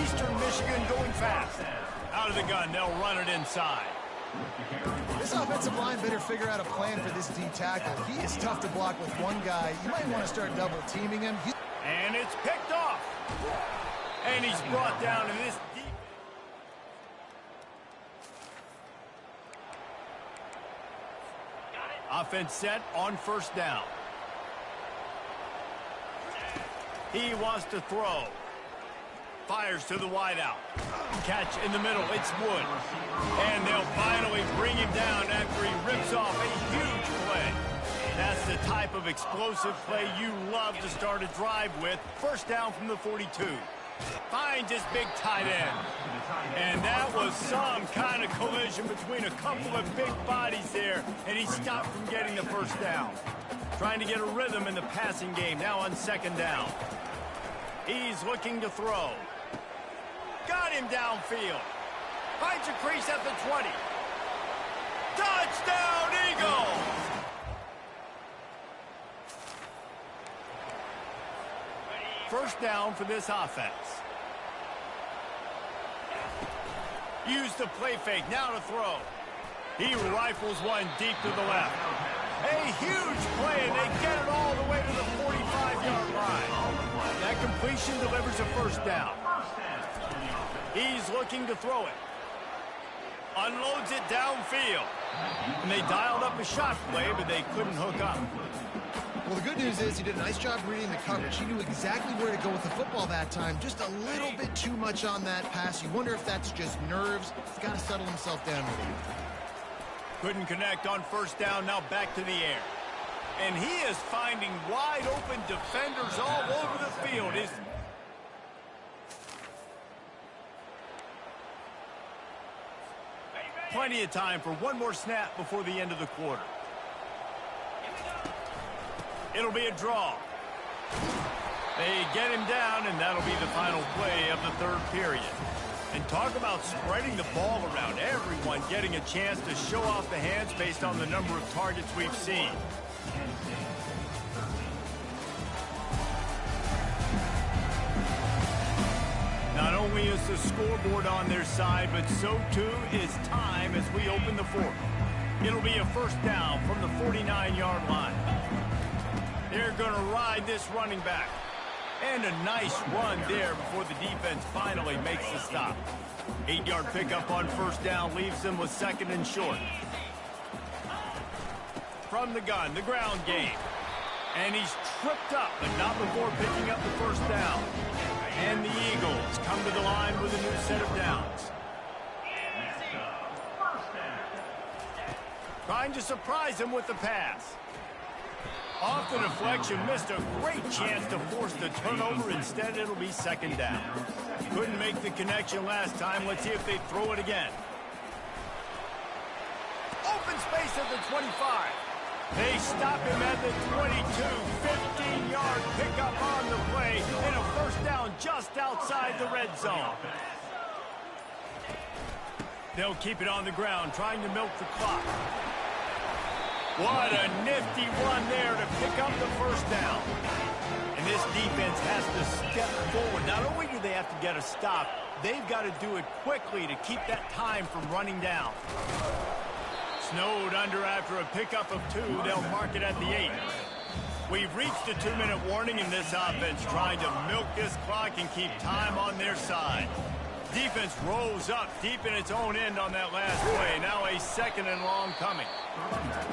Eastern Michigan going fast. Out of the gun, they'll run it inside. This offensive line better figure out a plan for this D tackle. He is tough to block with one guy. You might want to start double teaming him. And it's picked off. And he's brought down in this deep. Offense set on first down. He wants to throw. Fires to the wideout. Catch in the middle. It's Wood. And they'll finally bring him down after he rips off a huge play. That's the type of explosive play you love to start a drive with. First down from the 42. Finds his big tight end. And that was some kind of collision between a couple of big bodies there, and he stopped from getting the first down. Trying to get a rhythm in the passing game, now on second down. He's looking to throw. Got him downfield. Finds a crease at the 20. Touchdown, Eagles! First down for this offense. Use the play fake, now to throw. He rifles one deep to the left. A huge play, and they get it all the way to the 45-yard line. That completion delivers a first down. He's looking to throw it. Unloads it downfield. And they dialed up a shot play, but they couldn't hook up. Well, the good news is he did a nice job reading the coverage. He knew exactly where to go with the football that time. Just a little bit too much on that pass. You wonder if that's just nerves. He's got to settle himself down with it. Couldn't connect on first down, now back to the air. And he is finding wide open defenders all over the field. Plenty of time for one more snap before the end of the quarter. It'll be a draw. They get him down, and that'll be the final play of the third period. And talk about spreading the ball around. Everyone getting a chance to show off the hands based on the number of targets we've seen. Not only is the scoreboard on their side, but so too is time as we open the fourth. It'll be a first down from the 49-yard line. They're going to ride this running back. And a nice run there before the defense finally makes the stop. 8-yard pickup on first down leaves them with second and short. From the gun, the ground game. And he's tripped up, but not before picking up the first down. And the Eagles come to the line with a new set of downs. Trying to surprise him with the pass. Off the deflection, missed a great chance to force the turnover. Instead, it'll be second down. Couldn't make the connection last time. Let's see if they throw it again. Open space at the 25. They stop him at the 22. 15-yard pickup on the play. And a first down just outside the red zone. They'll keep it on the ground, trying to milk the clock. What a nifty run there to pick up the first down. And this defense has to step forward. Not only do they have to get a stop, they've got to do it quickly to keep that time from running down. Snowed under after a pickup of 2. They'll mark it at the 8. We've reached a 2-minute warning in this offense, trying to milk this clock and keep time on their side. Defense rose up deep in its own end on that last play. Now a second and long coming.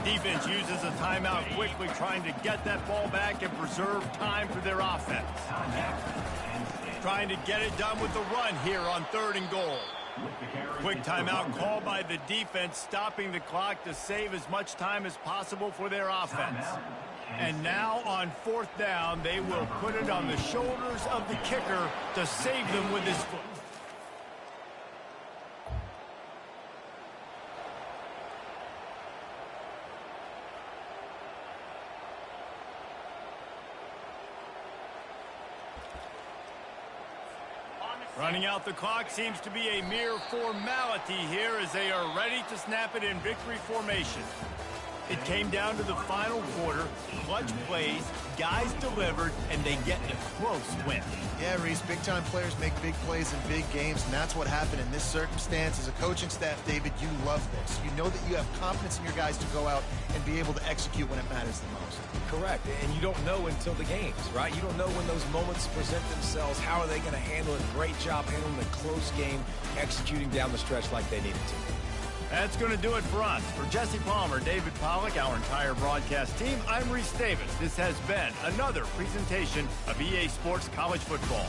Defense uses a timeout quickly, trying to get that ball back and preserve time for their offense. Trying to get it done with the run here on 3rd and goal. Quick timeout called by the defense, stopping the clock to save as much time as possible for their offense. And now on 4th down, they will put it on the shoulders of the kicker to save them with his foot. Running out the clock seems to be a mere formality here as they are ready to snap it in victory formation. It came down to the final quarter, clutch plays, guys delivered, and they get a close win. Yeah, Reese, big-time players make big plays in big games, and that's what happened in this circumstance. As a coaching staff, David, you love this. You know that you have confidence in your guys to go out and be able to execute when it matters the most. Correct, and you don't know until the games, right? You don't know when those moments present themselves. How are they going to handle it? Great job handling the close game, executing down the stretch like they needed to. That's going to do it for us. For Jesse Palmer, David Pollack, our entire broadcast team, I'm Reese Davis. This has been another presentation of EA Sports College Football.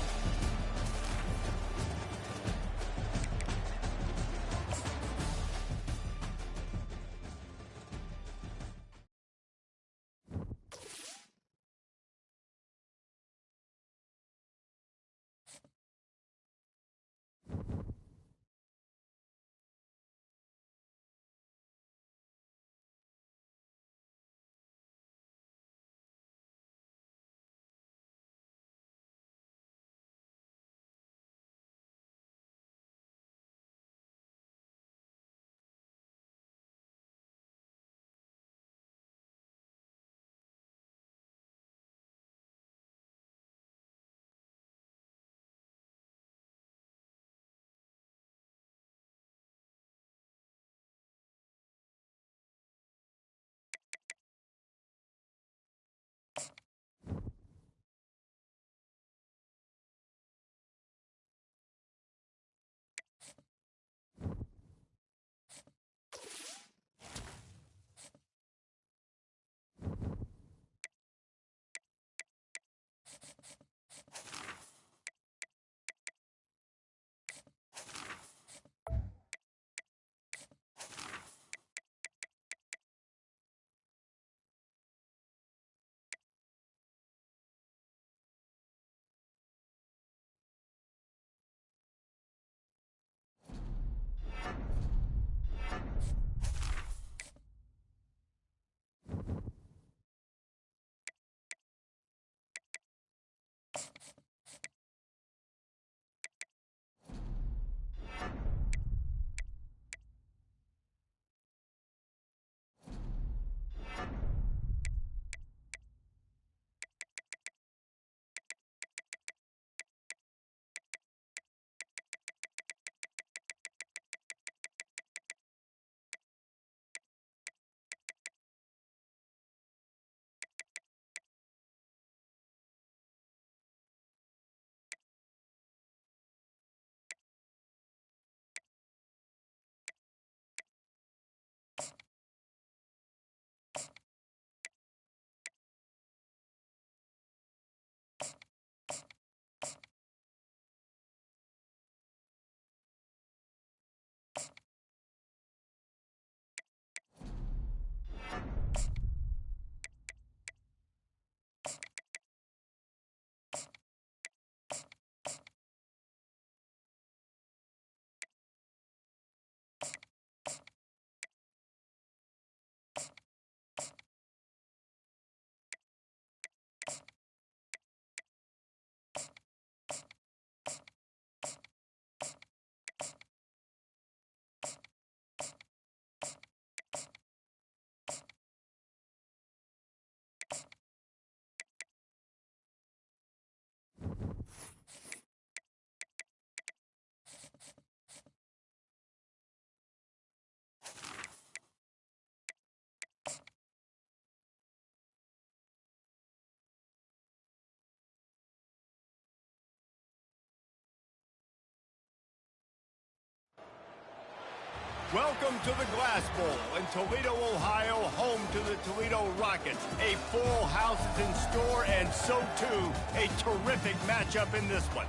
Welcome to the Glass Bowl in Toledo, Ohio, home to the Toledo Rockets. A full house is in store, and so too a terrific matchup in this one.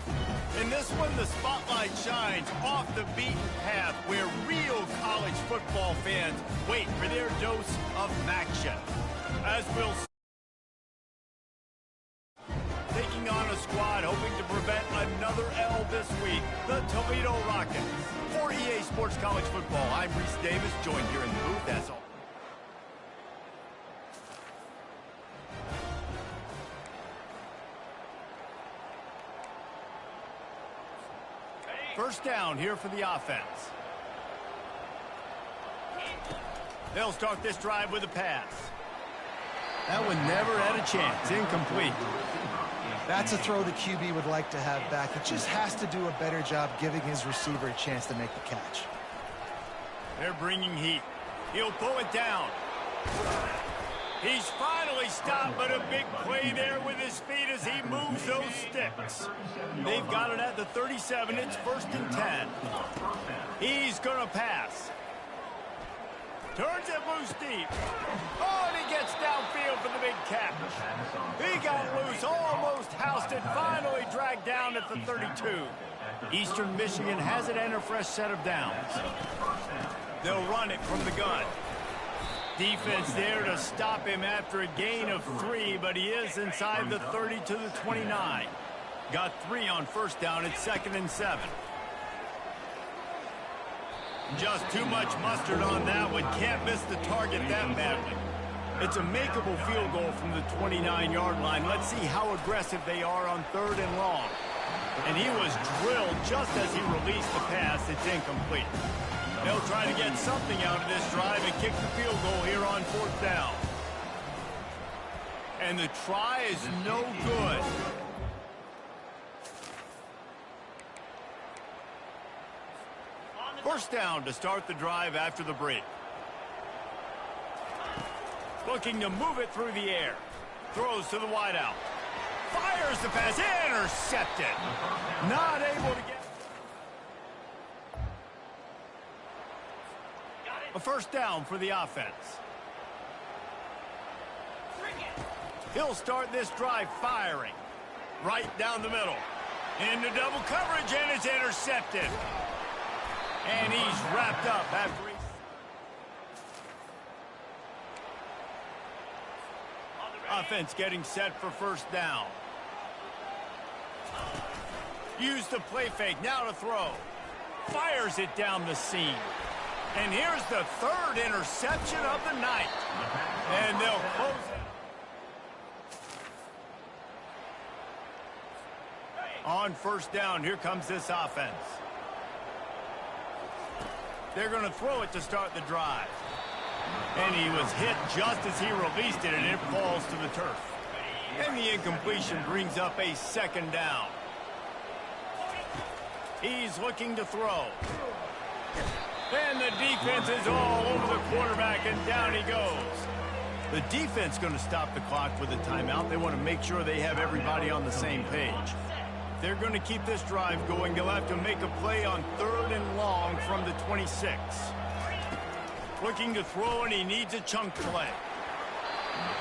In this one, the spotlight shines off the beaten path where real college football fans wait for their dose of action. As we'll taking on a squad hoping to prevent another L this week, the Toledo Rockets. For EA Sports College Football, I'm Reese Davis, joined here in the booth as always. First down here for the offense. They'll start this drive with a pass. That one never had a chance. Incomplete. That's a throw the QB would like to have back. He just has to do a better job giving his receiver a chance to make the catch. They're bringing heat. He'll pull it down. He's finally stopped, but a big play there with his feet as he moves those sticks. They've got it at the 37. It's 1st and 10. He's going to pass. Turns it loose deep. Oh, and he gets downfield for the big catch. He got loose, almost housed it, finally dragged down at the 32. Eastern Michigan has it and a fresh set of downs. They'll run it from the gun. Defense there to stop him after a gain of 3, but he is inside the 30 to the 29. Got 3 on first down. It's 2nd and 7. Just too much mustard on that one. Can't miss the target that badly. It's a makeable field goal from the 29-yard line. Let's see how aggressive they are on 3rd and long. And he was drilled just as he released the pass. It's incomplete. They'll try to get something out of this drive and kick the field goal here on 4th down. And the try is no good. First down to start the drive after the break. Looking to move it through the air. Throws to the wideout. Fires the pass. Intercepted. Not able to get. A first down for the offense. He'll start this drive firing. Right down the middle. Into double coverage, and it's intercepted. And he's wrapped up after he... Offense getting set for first down. Use the play fake, now to throw. Fires it down the seam. And here's the 3rd interception of the night. And they'll close it. On first down, here comes this offense. They're going to throw it to start the drive. And he was hit just as he released it, and it falls to the turf. And the incompletion brings up a 2nd down. He's looking to throw. And the defense is all over the quarterback, and down he goes. The defense going to stop the clock with a timeout. They want to make sure they have everybody on the same page. They're going to keep this drive going. They'll have to make a play on 3rd and long from the 26. Looking to throw, and he needs a chunk play.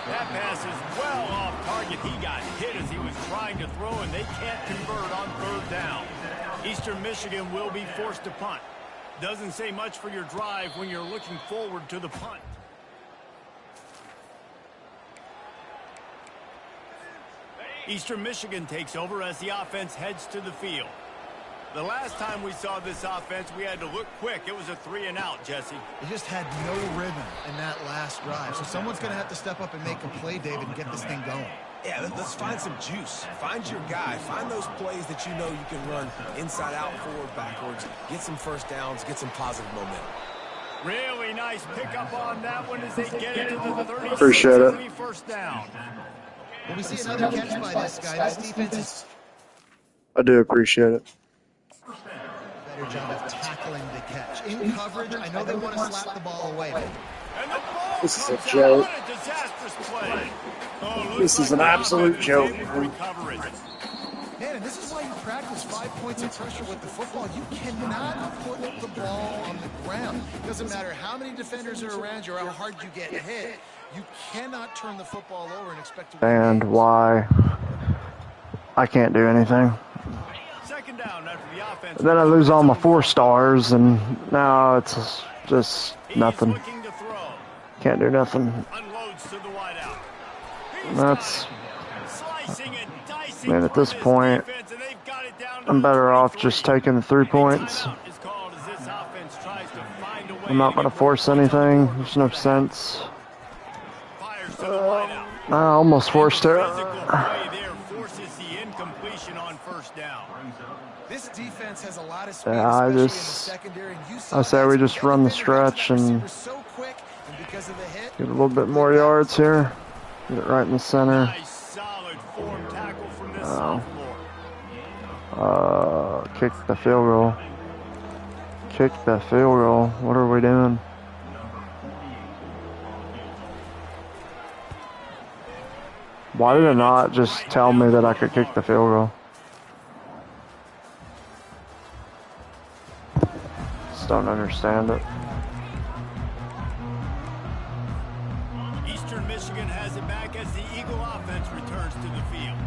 That pass is well off target. He got hit as he was trying to throw, and they can't convert on 3rd down. Eastern Michigan will be forced to punt. Doesn't say much for your drive when you're looking forward to the punt. Eastern Michigan takes over as the offense heads to the field. The last time we saw this offense, we had to look quick. It was a 3-and-out, Jesse. They just had no rhythm in that last drive. So someone's going to have to step up and make a play, David, and get this thing going. Yeah, let's find some juice. Find your guy. Find those plays that you know you can run inside out, forward, backwards. Get some first downs. Get some positive momentum. Really nice pickup on that one as they get into the 36. Appreciate it. First down. When we see another catch by this guy, this defense is... I do appreciate it. Better job of tackling the catch. In coverage, I know they want to slap the ball away. And the ball This is a comes joke. out. What a disastrous play. Oh, This is an absolute joke. Recovery. Man, and this is why you practice 5 points of pressure with the football. You cannot put the ball on the ground. It doesn't matter how many defenders are around you or how hard you get hit. You cannot turn the football over and expect to win. And why? I can't do anything. Second down after the offense. And then I lose all my 4 stars, and now it's just nothing. Looking to throw. Can't do nothing. Unloads to the wideout. That's, Slicing and dicing man, at this point, defense, and they've got it down to I'm the better off 23. just taking the 3 points. Timeout is called as this offense tries to find a way I'm not going to force anything. There's no sense. Fires to the wideout. I almost forced it. Physical play there forces the incompletion on first down. This defense has a lot of speed, Yeah, especially in the just, secondary. And you saw I say that we just the run the defender gets stretch that and receiver so quick, and because of the hit, get a little bit more yards here. Get it right in the center. Nice solid form tackle from this sophomore. Kick the field goal. Kick the field goal. What are we doing? Why did it not just tell me that I could kick the field goal? Just don't understand it. Eastern Michigan has it back as the Eagle offense returns to the field.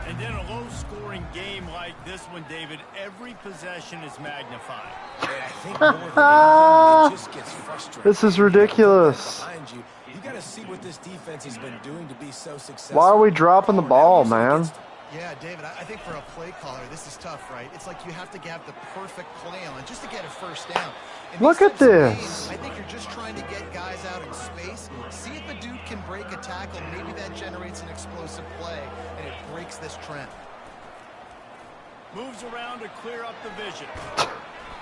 And in a low-scoring game like this one, David, every possession is magnified. And I think more than anything, it just gets frustrating. This is ridiculous. Behind you, you got to see what this defense has been doing to be so successful. Why are we dropping the ball, man? yeah, David, I think for a play caller, this is tough, right? It's like you have to have the perfect play on just to get a first down. And Look these at types of this. games, I think you're just trying to get guys out in space, see if a dude can break a tackle. Maybe that generates an explosive play, and it breaks this trend. Moves around to clear up the vision.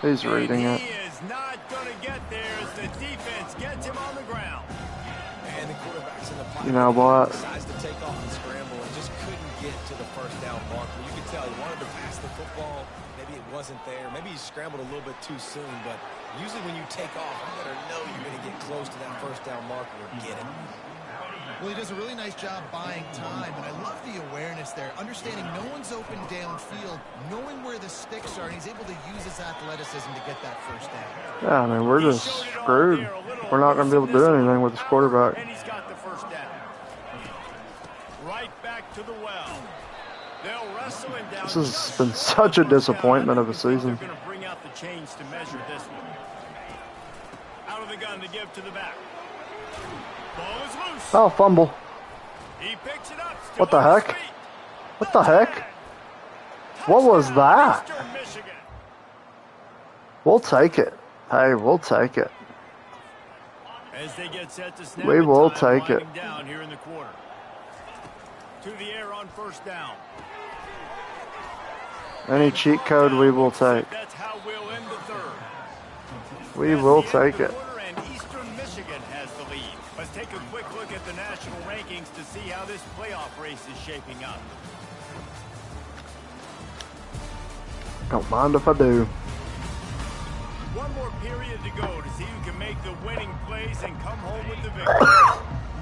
He's reading And it. he is not going to get there as the defense gets him on the ground. And the quarterback's in the pocket. You know what? Decides to take off and scramble and just couldn't get to the first down marker. You could tell he wanted to pass the football. Maybe it wasn't there. Maybe he scrambled a little bit too soon. But usually when you take off, you better know you're going to get close to that first down marker or get it. Well, he does a really nice job buying time, and I love the awareness there, understanding no one's open downfield, knowing where the sticks are, and he's able to use his athleticism to get that first down. Yeah, I mean, we're just screwed. We're not going to be able to do anything with this quarterback. And he's got the first down. Right back to the well. They'll wrestle him down. This has been such a disappointment of a season. They're going to bring out the change to measure this one. Out of the gun to give to the back. Ball is loose. Oh, fumble. He picks it up. What the heck? What the heck? What was that? Eastern Michigan. We'll take it. Hey, we'll take it. As they get set to snap We it, will time take it. winding down here in the quarter. To the air on first down. Any cheat code we will take. That's how we'll end the third. We will take it. And Eastern Michigan has the lead. Let's take a quick look at the national rankings to see how this playoff race is shaping up. Don't mind if I do. One more period to go to see who can make the winning plays and come home with the victory.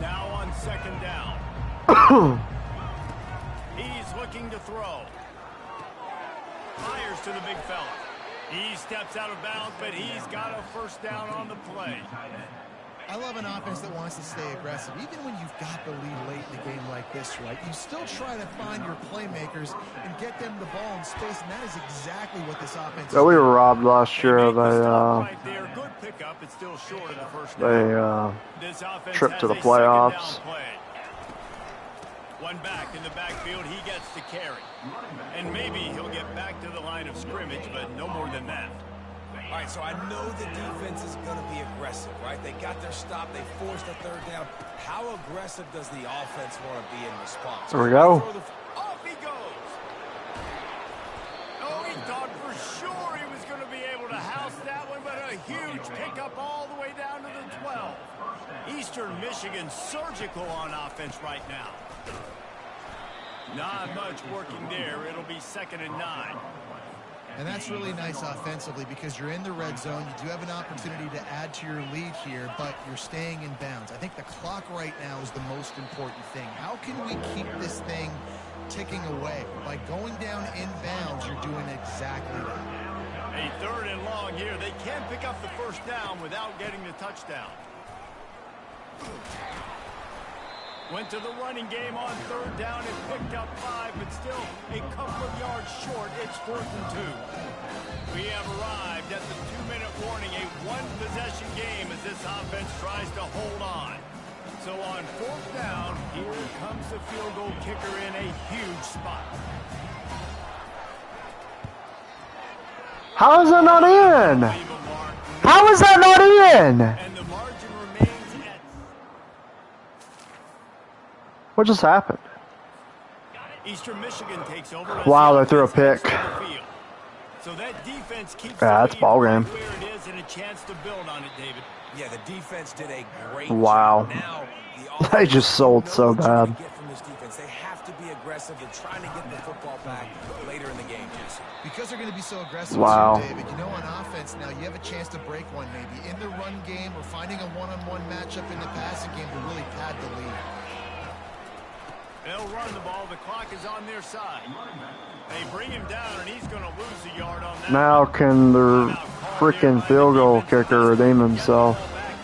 Now on second down. He's looking to throw. Fires to the big fella. He steps out of bounds, but he's got a first down on the play. I love an offense that wants to stay aggressive. Even when you've got the lead late in a game like this, right, you still try to find your playmakers and get them the ball in space, and that is exactly what this offense is. Yeah, we were robbed last year of Right a there. Good pickup. It's still short of the first down. This offense trip has to the a second playoffs. down play. One back in the backfield. He gets the carry. And maybe he'll get back to the line of scrimmage, but no more than that. All right, so I know the defense is going to be aggressive, right? They got their stop. They forced a third down. How aggressive does the offense want to be in response? There we go. Off he goes. Oh, he thought for sure he was going to be able to house that one, but a huge pickup all the way down to the 12. Eastern Michigan surgical on offense right now. Not much working there. It'll be 2nd and 9. And that's really nice offensively because you're in the red zone. You do have an opportunity to add to your lead here, but you're staying in bounds. I think the clock right now is the most important thing. How can we keep this thing ticking away? By going down in bounds, you're doing exactly that. A 3rd and long here. They can't pick up the first down without getting the touchdown. Went to the running game on 3rd down and picked up 5, but still a couple of yards short. It's 4th and 2. We have arrived at the 2-minute warning, a 1-possession game as this offense tries to hold on. So on 4th down, here comes the field goal kicker in a huge spot. How is that not in? How is that not in? And the margin remains at... What just happened? Eastern Michigan takes over. Wow, they threw a pick. So that defense keeps that's ball game. Where it is and a chance to build on it, David. Yeah, the defense did a great wow. job. Now, They just sold so bad. They have to be aggressive in trying to get the football back later in the game, Jesse. Because they're going to be so aggressive, wow. too, David. You know, on offense now, you have a chance to break one maybe. In the run game or finding a one-on-one matchup in the passing game to really pad the lead. They'll run the ball. The clock is on their side. They bring him down, and he's going to lose a yard on that. Now can the freaking field goal kicker redeem himself?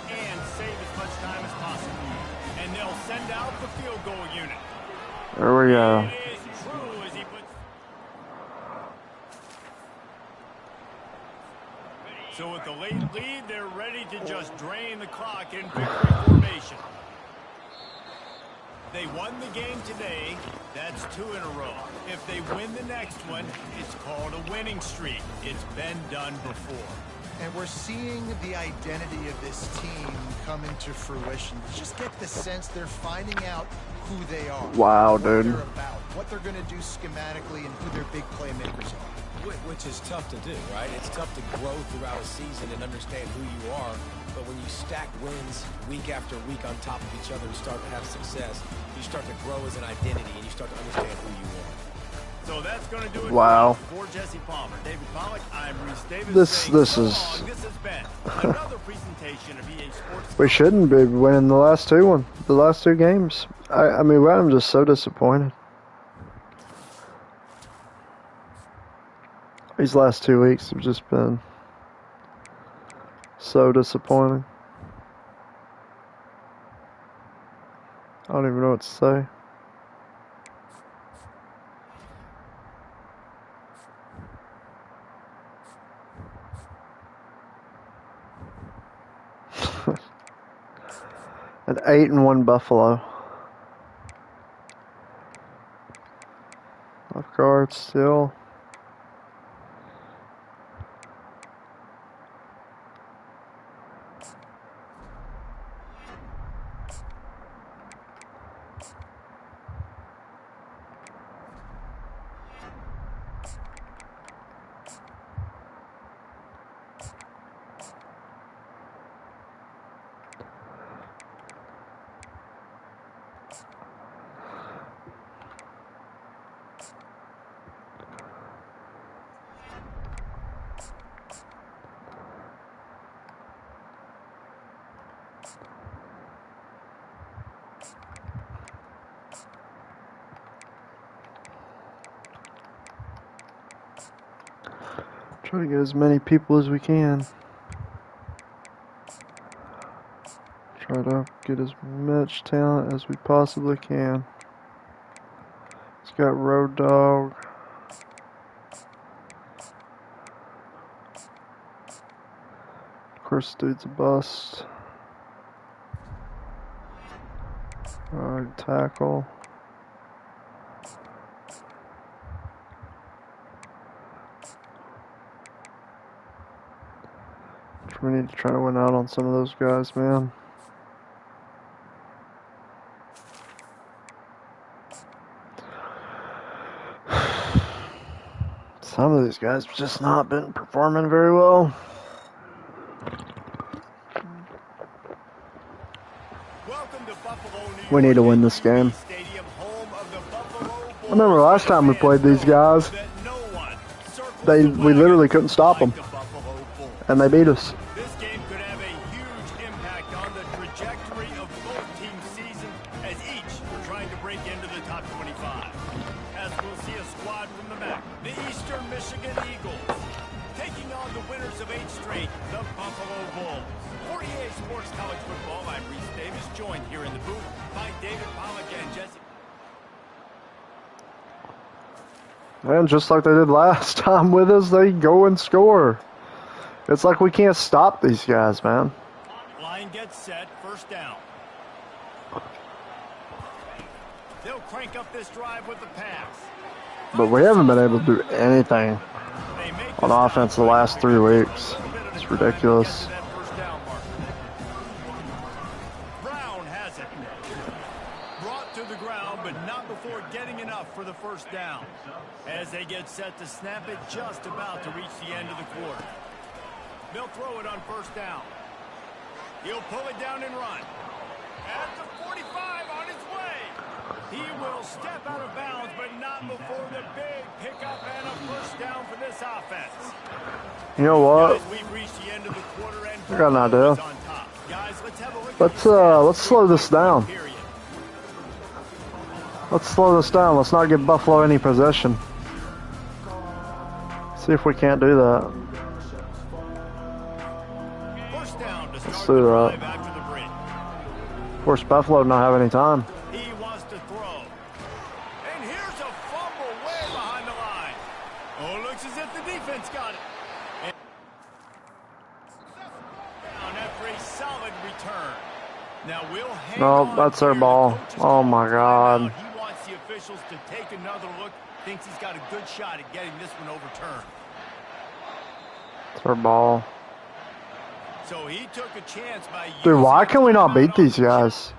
And save as much time as possible. And they'll send out the field goal unit. There we go. It is true as he puts... So with the late lead, they're ready to just drain the clock in victory formation. They won the game today. That's 2 in a row. If they win the next one, it's called a winning streak. It's been done before. And we're seeing the identity of this team come into fruition. Just get the sense they're finding out who they are. Wow, dude. What they're about, what they're going to do schematically, and who their big playmakers are. Which is tough to do, right? It's tough to grow throughout a season and understand who you are. But when you stack wins week after week on top of each other and start to have success, you start to grow as an identity and you start to understand who you are. So that's going to do it for Jesse Palmer. David Pollack, I'm Reese Davis. This is this has been another presentation of EA Sports. We shouldn't be winning the last two games. I mean, I'm just so disappointed. These last 2 weeks have just been so disappointing. I don't even know what to say. An 8-1 Buffalo. Off guard still. Try to get as many people as we can. Try to get as much talent as we possibly can. It's got Road Dogg. Of course, dude's a bust. Alright, tackle. We need to try to win out on some of those guys, man. Some of these guys have just not been performing very well. We need to win this game. I remember last time we played these guys, we literally couldn't stop them, and they beat us. This game could have a huge impact on the trajectory of both teams' seasons as each are trying to break into the top 25. As we'll see a squad from the back, the Eastern Michigan Eagles taking on the winners of 8 straight, the Buffalo Bulls. 48 Sports College Football, I'm Reese Davis, joined here in the booth by David Pollack and Jesse. And just like they did last time with us, they go and score. It's like we can't stop these guys, man. Line gets set, first down. They'll crank up this drive with the pass. But we haven't been able to do anything on offense the last 3 weeks. It's ridiculous. Brown has it. Brought to the ground, but not before getting enough for the first down. As they get set to snap it, just about to reach the end of the quarter. They'll throw it on first down. He'll pull it down and run. At the 45 on his way. He will step out of bounds, but not before the big pickup and a first down for this offense. You know what? We've reached the end of the quarter and I got an idea. Guys, let's have a look. Let's slow this down. Let's slow this down. Let's not give Buffalo any possession. See if we can't do that. First down to Let's start do the that. drive after the break. Of course, Buffalo don't have any time. He wants to throw. And here's a fumble way behind the line. Oh, looks as if the defense got it. And down after a solid return. Now we'll hang No, on that's their here. ball. The coach is Oh calling my timeout. God. He wants the officials to take another look. Thinks he's got a good shot at getting this one overturned. It's our ball. So he took a chance by Dude, why using can we not timeout beat on these the guys?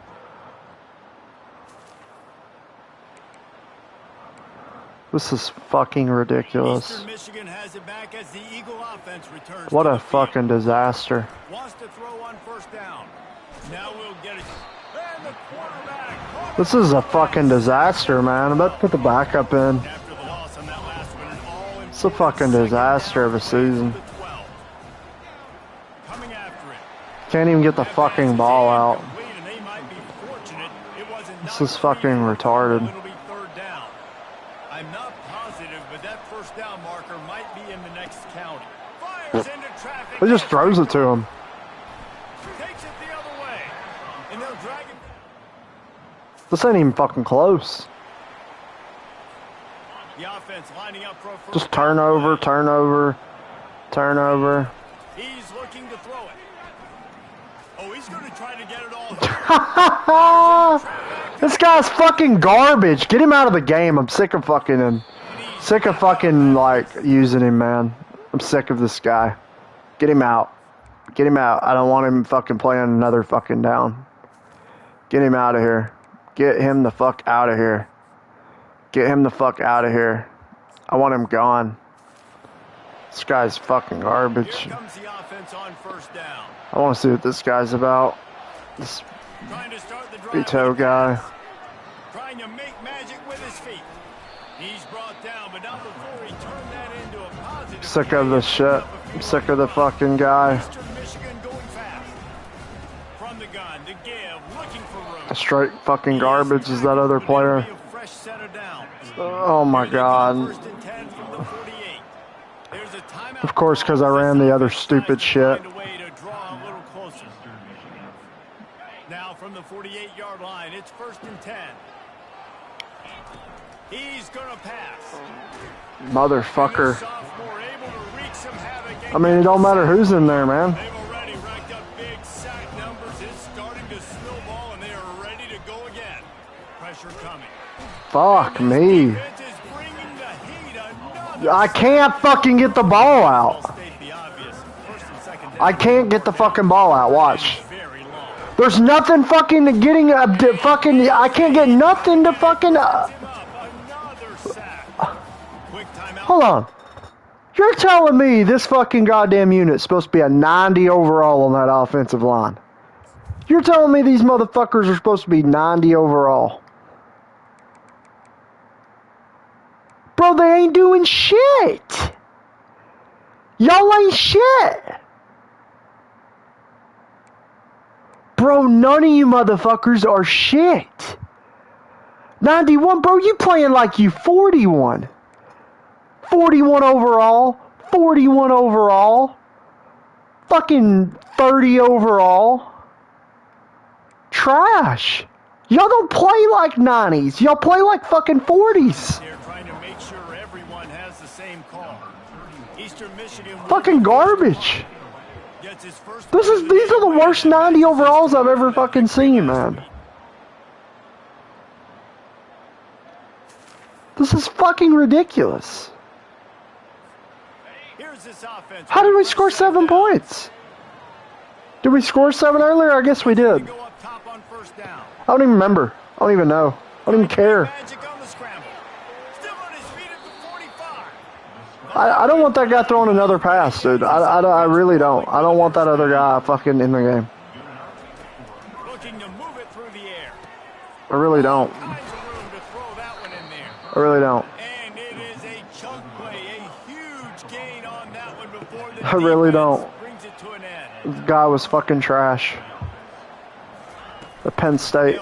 This is fucking ridiculous. Eastern Michigan has it back as the Eagle offense returns. What to a the field. fucking disaster. Wants to throw on first down. Now we'll get it. And the quarterback. This is a fucking disaster, man. I'm about to put the backup in. After the loss on that last one, an all-important It's a fucking disaster of a season. Coming after it. Can't even get the fucking ball out. And they might be fortunate it wasn't This is fucking retarded. It'll be third down. I'm not positive, but that first down marker might be in the next county. Fires into traffic. He just throws it to him. Takes it the other way. And they'll drag it. This ain't even fucking close. The offense lining up for a first Just turnover, down. turnover, turnover. He's looking to throw it. Oh, he's going to try to get it all. This guy's fucking garbage. Get him out of the game. I'm sick of fucking him. Sick of fucking, like, using him, man. I'm sick of this guy. Get him out. Get him out. I don't want him fucking playing another fucking down. Get him out of here. Get him the fuck out of here. Get him the fuck out of here. I want him gone. This guy's fucking garbage. Here comes the offense on first down. I want to see what this guy's about. This Trying to start the drive. Vito guy. Trying to make magic with his feet. He's brought down, but not before he turned that into a positive. Sick of this shit. I'm sick of the fucking guy. Eastern Michigan going fast. From the gun to give, looking for room. Straight fucking garbage is that other player. Be a fresh set of downs. Oh my god. First and 10 from the 48. There's a timeout. Of course, because I ran the other stupid shit. Find a way to draw a little closer. Now from the 48-yard line, it's first and 10. He's gonna pass. Motherfucker. Sophomore able to wreak some havoc. I mean, it don't matter who's in there, man. They've already racked up big sack numbers. It's starting to snowball, and they are ready to go again. Pressure coming. Fuck me. Defense is bringing the heat. Another I can't fucking get the ball out. state the obvious. First and second down. I can't get the fucking ball out. Watch. Very long. There's nothing fucking to getting fucking. I can't get nothing to fucking. Him up. Another sack. Quick timeout. Hold on. You're telling me this fucking goddamn unit's supposed to be a 90 overall on that offensive line? You're telling me these motherfuckers are supposed to be 90 overall? Bro, they ain't doing shit. Y'all ain't shit. Bro, none of you motherfuckers are shit. 91, bro, you playing like you 41. 41 overall. 41 overall. Fucking 30 overall. Trash. Y'all don't play like 90s. Y'all play like fucking 40s. They're trying to make sure everyone has the same call. Eastern Michigan Fucking garbage. gets his first. These are the worst 90 overalls I've ever fucking seen, man. This is fucking ridiculous. Here's this offense. How did we score 7 points? Did we score 7 earlier? I guess we did. Go up top on first down. I don't even remember. I don't even know. I don't even care. Magic on the scramble. Still on his feet at the 45. I don't want that guy throwing another pass, dude. I really don't. I don't want that other guy fucking in the game. Looking to move it through the air. I really don't. Finds a room to throw that one in there. I really don't. And it is a chunk play, a huge gain on that one before the I really defense don't. brings it to an end. This guy was fucking trash. The Penn State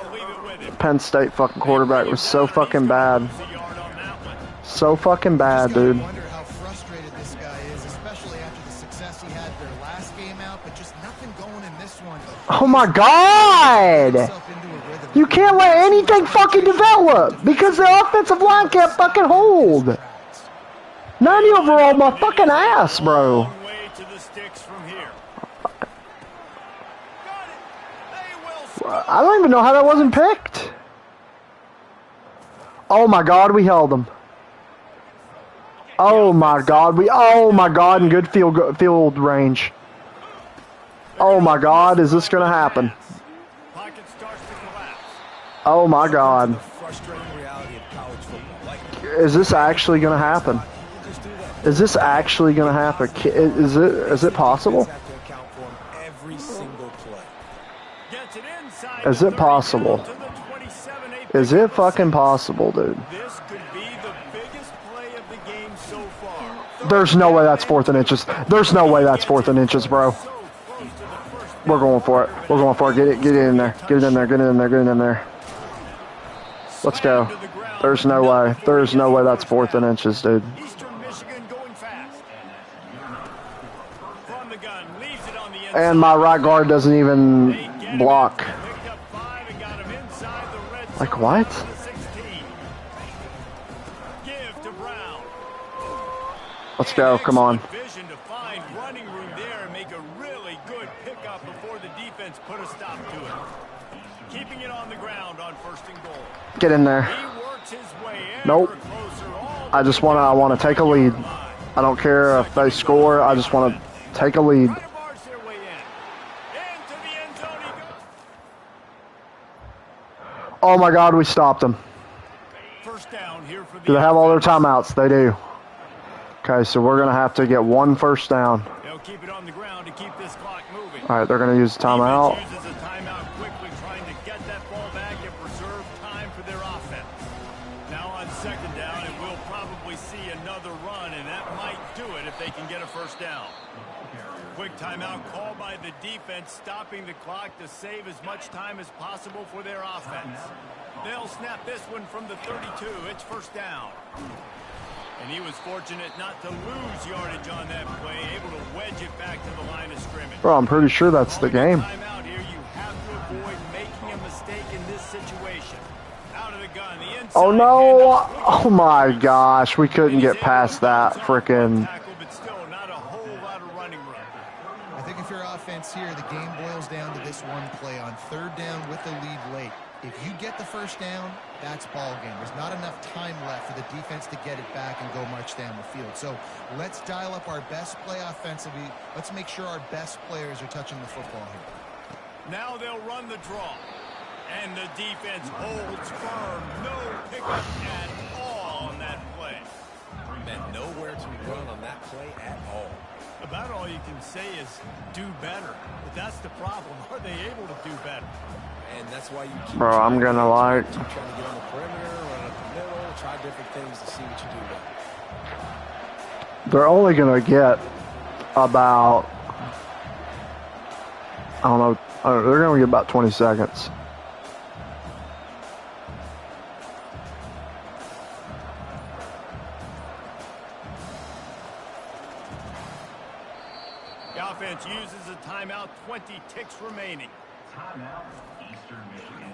fucking quarterback was so fucking bad. So fucking bad, dude. I wonder how frustrated this guy is, especially after the success he had their last game out, but just nothing going in this one. Oh my god! You can't let anything fucking develop because the offensive line can't fucking hold. 90 overall, my fucking ass, bro. Long way to the sticks from here. Got it. They will score. I don't even know how that wasn't picked. Oh my god, we held them. Oh my god, in good field range. Oh my god, is this gonna happen? Pocket starts to collapse. Oh my god. Frustrating reality of college football. Like, Is this actually gonna happen? Is this actually gonna happen? Is it possible? have to account for him every single play. Gets it inside Is the it 30 possible? to the 27. Is it fucking possible, dude? This could be the biggest play of the game so far. There's no way that's 4th and inches. There's no way that's 4th and inches, bro. So close to the first. We're going for it. We're going for it. Get it in there. Get it in there. Get it in there. Get it in there. Let's go. There's no way. There's no way that's 4th and inches, dude. Eastern Michigan going fast. From the gun, leaves it on the inside. And my right guard doesn't even block. Picked up 5 and got him inside the red zone. Like what? to the 16. Give to Brown. Let's go. Come on. Vision to find running room there and make a really good pickup before the defense put a stop to it. Keeping it on the ground on 1st and goal. Get in there. He works his way ever Nope. closer all I want to take a lead. I don't care if they score. I just want to take a lead. Trying to march their way in. Into the end zone he goes. Oh my god, we stopped them. First down here for the Do they have all their timeouts? They do. Okay, so we're going to have to get 1 first down. They'll keep it on the ground to keep this clock moving. All right, they're going to use a timeout. Defense uses a timeout quickly, trying to get that ball back and preserve time for their offense. Now on 2nd down, and we'll probably see another run, and that might do it if they can get a first down. Quick timeout called by the defense, stopping the clock to save as much time as possible for their offense. They'll snap this one from the 32. It's first down. And he was fortunate not to lose yardage on that play, able to wedge it back to the line of scrimmage. Bro, I'm pretty sure that's the game. Timeout here, you have to avoid making a mistake in this situation. Out of the gun, the inside. Oh no! Oh my gosh, we couldn't get past that frickin'. But still, not a whole lot of running room. I think if you're offense here, the game boils down to this one play on 3rd down with the lead late. If you get the first down, that's ball game. There's not enough time left for the defense to get it back and go march down the field. So let's dial up our best play offensively. Let's make sure our best players are touching the football here. Now they'll run the draw. And the defense holds firm. No pickup at all on that play. And nowhere to run on that play at all. About all you can say is do better. But that's the problem. Are they able to do better? And that's why you keep Bro, I'm gonna like. trying to get on the perimeter, run up the middle, try different things to see what you do. They're only gonna get about, I don't know, they're going to get about 20 seconds. The offense uses a timeout, 20 ticks remaining. Timeout, Eastern Michigan.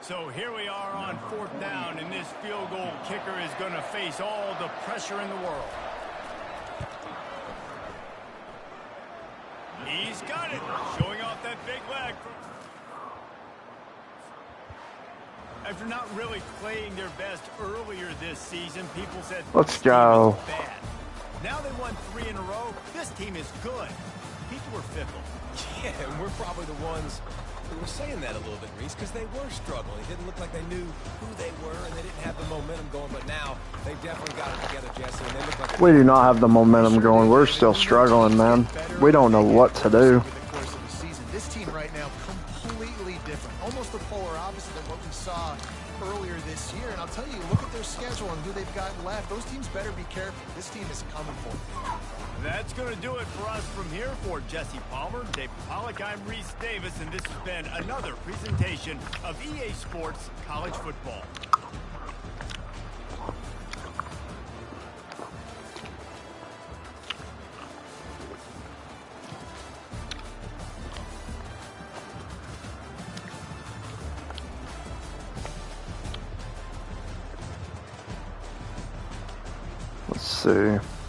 So here we are on 4th down, and this field goal kicker is going to face all the pressure in the world. He's got it, showing off that big leg. After not really playing their best earlier this season, people said, Let's this team go. is bad. Now they won 3 in a row. This team is good. People were fickle. Yeah, and we're probably the ones who were saying that a little bit, Reese, because they were struggling. It didn't look like they knew who they were, and they didn't have the momentum going. But now they definitely got it together, Jesse, and they look like We do not have the momentum going. We're still struggling, man. We don't know what to do. This team right now completely different, almost the polar opposite of what we saw earlier this year. And I'll tell you, look at their schedule and who they've got left. Those teams better be careful. This team is coming for them. That's going to do it for us from here. For Jesse Palmer, David Pollack, I'm Reese Davis, and this has been another presentation of EA Sports College Football. Let's see.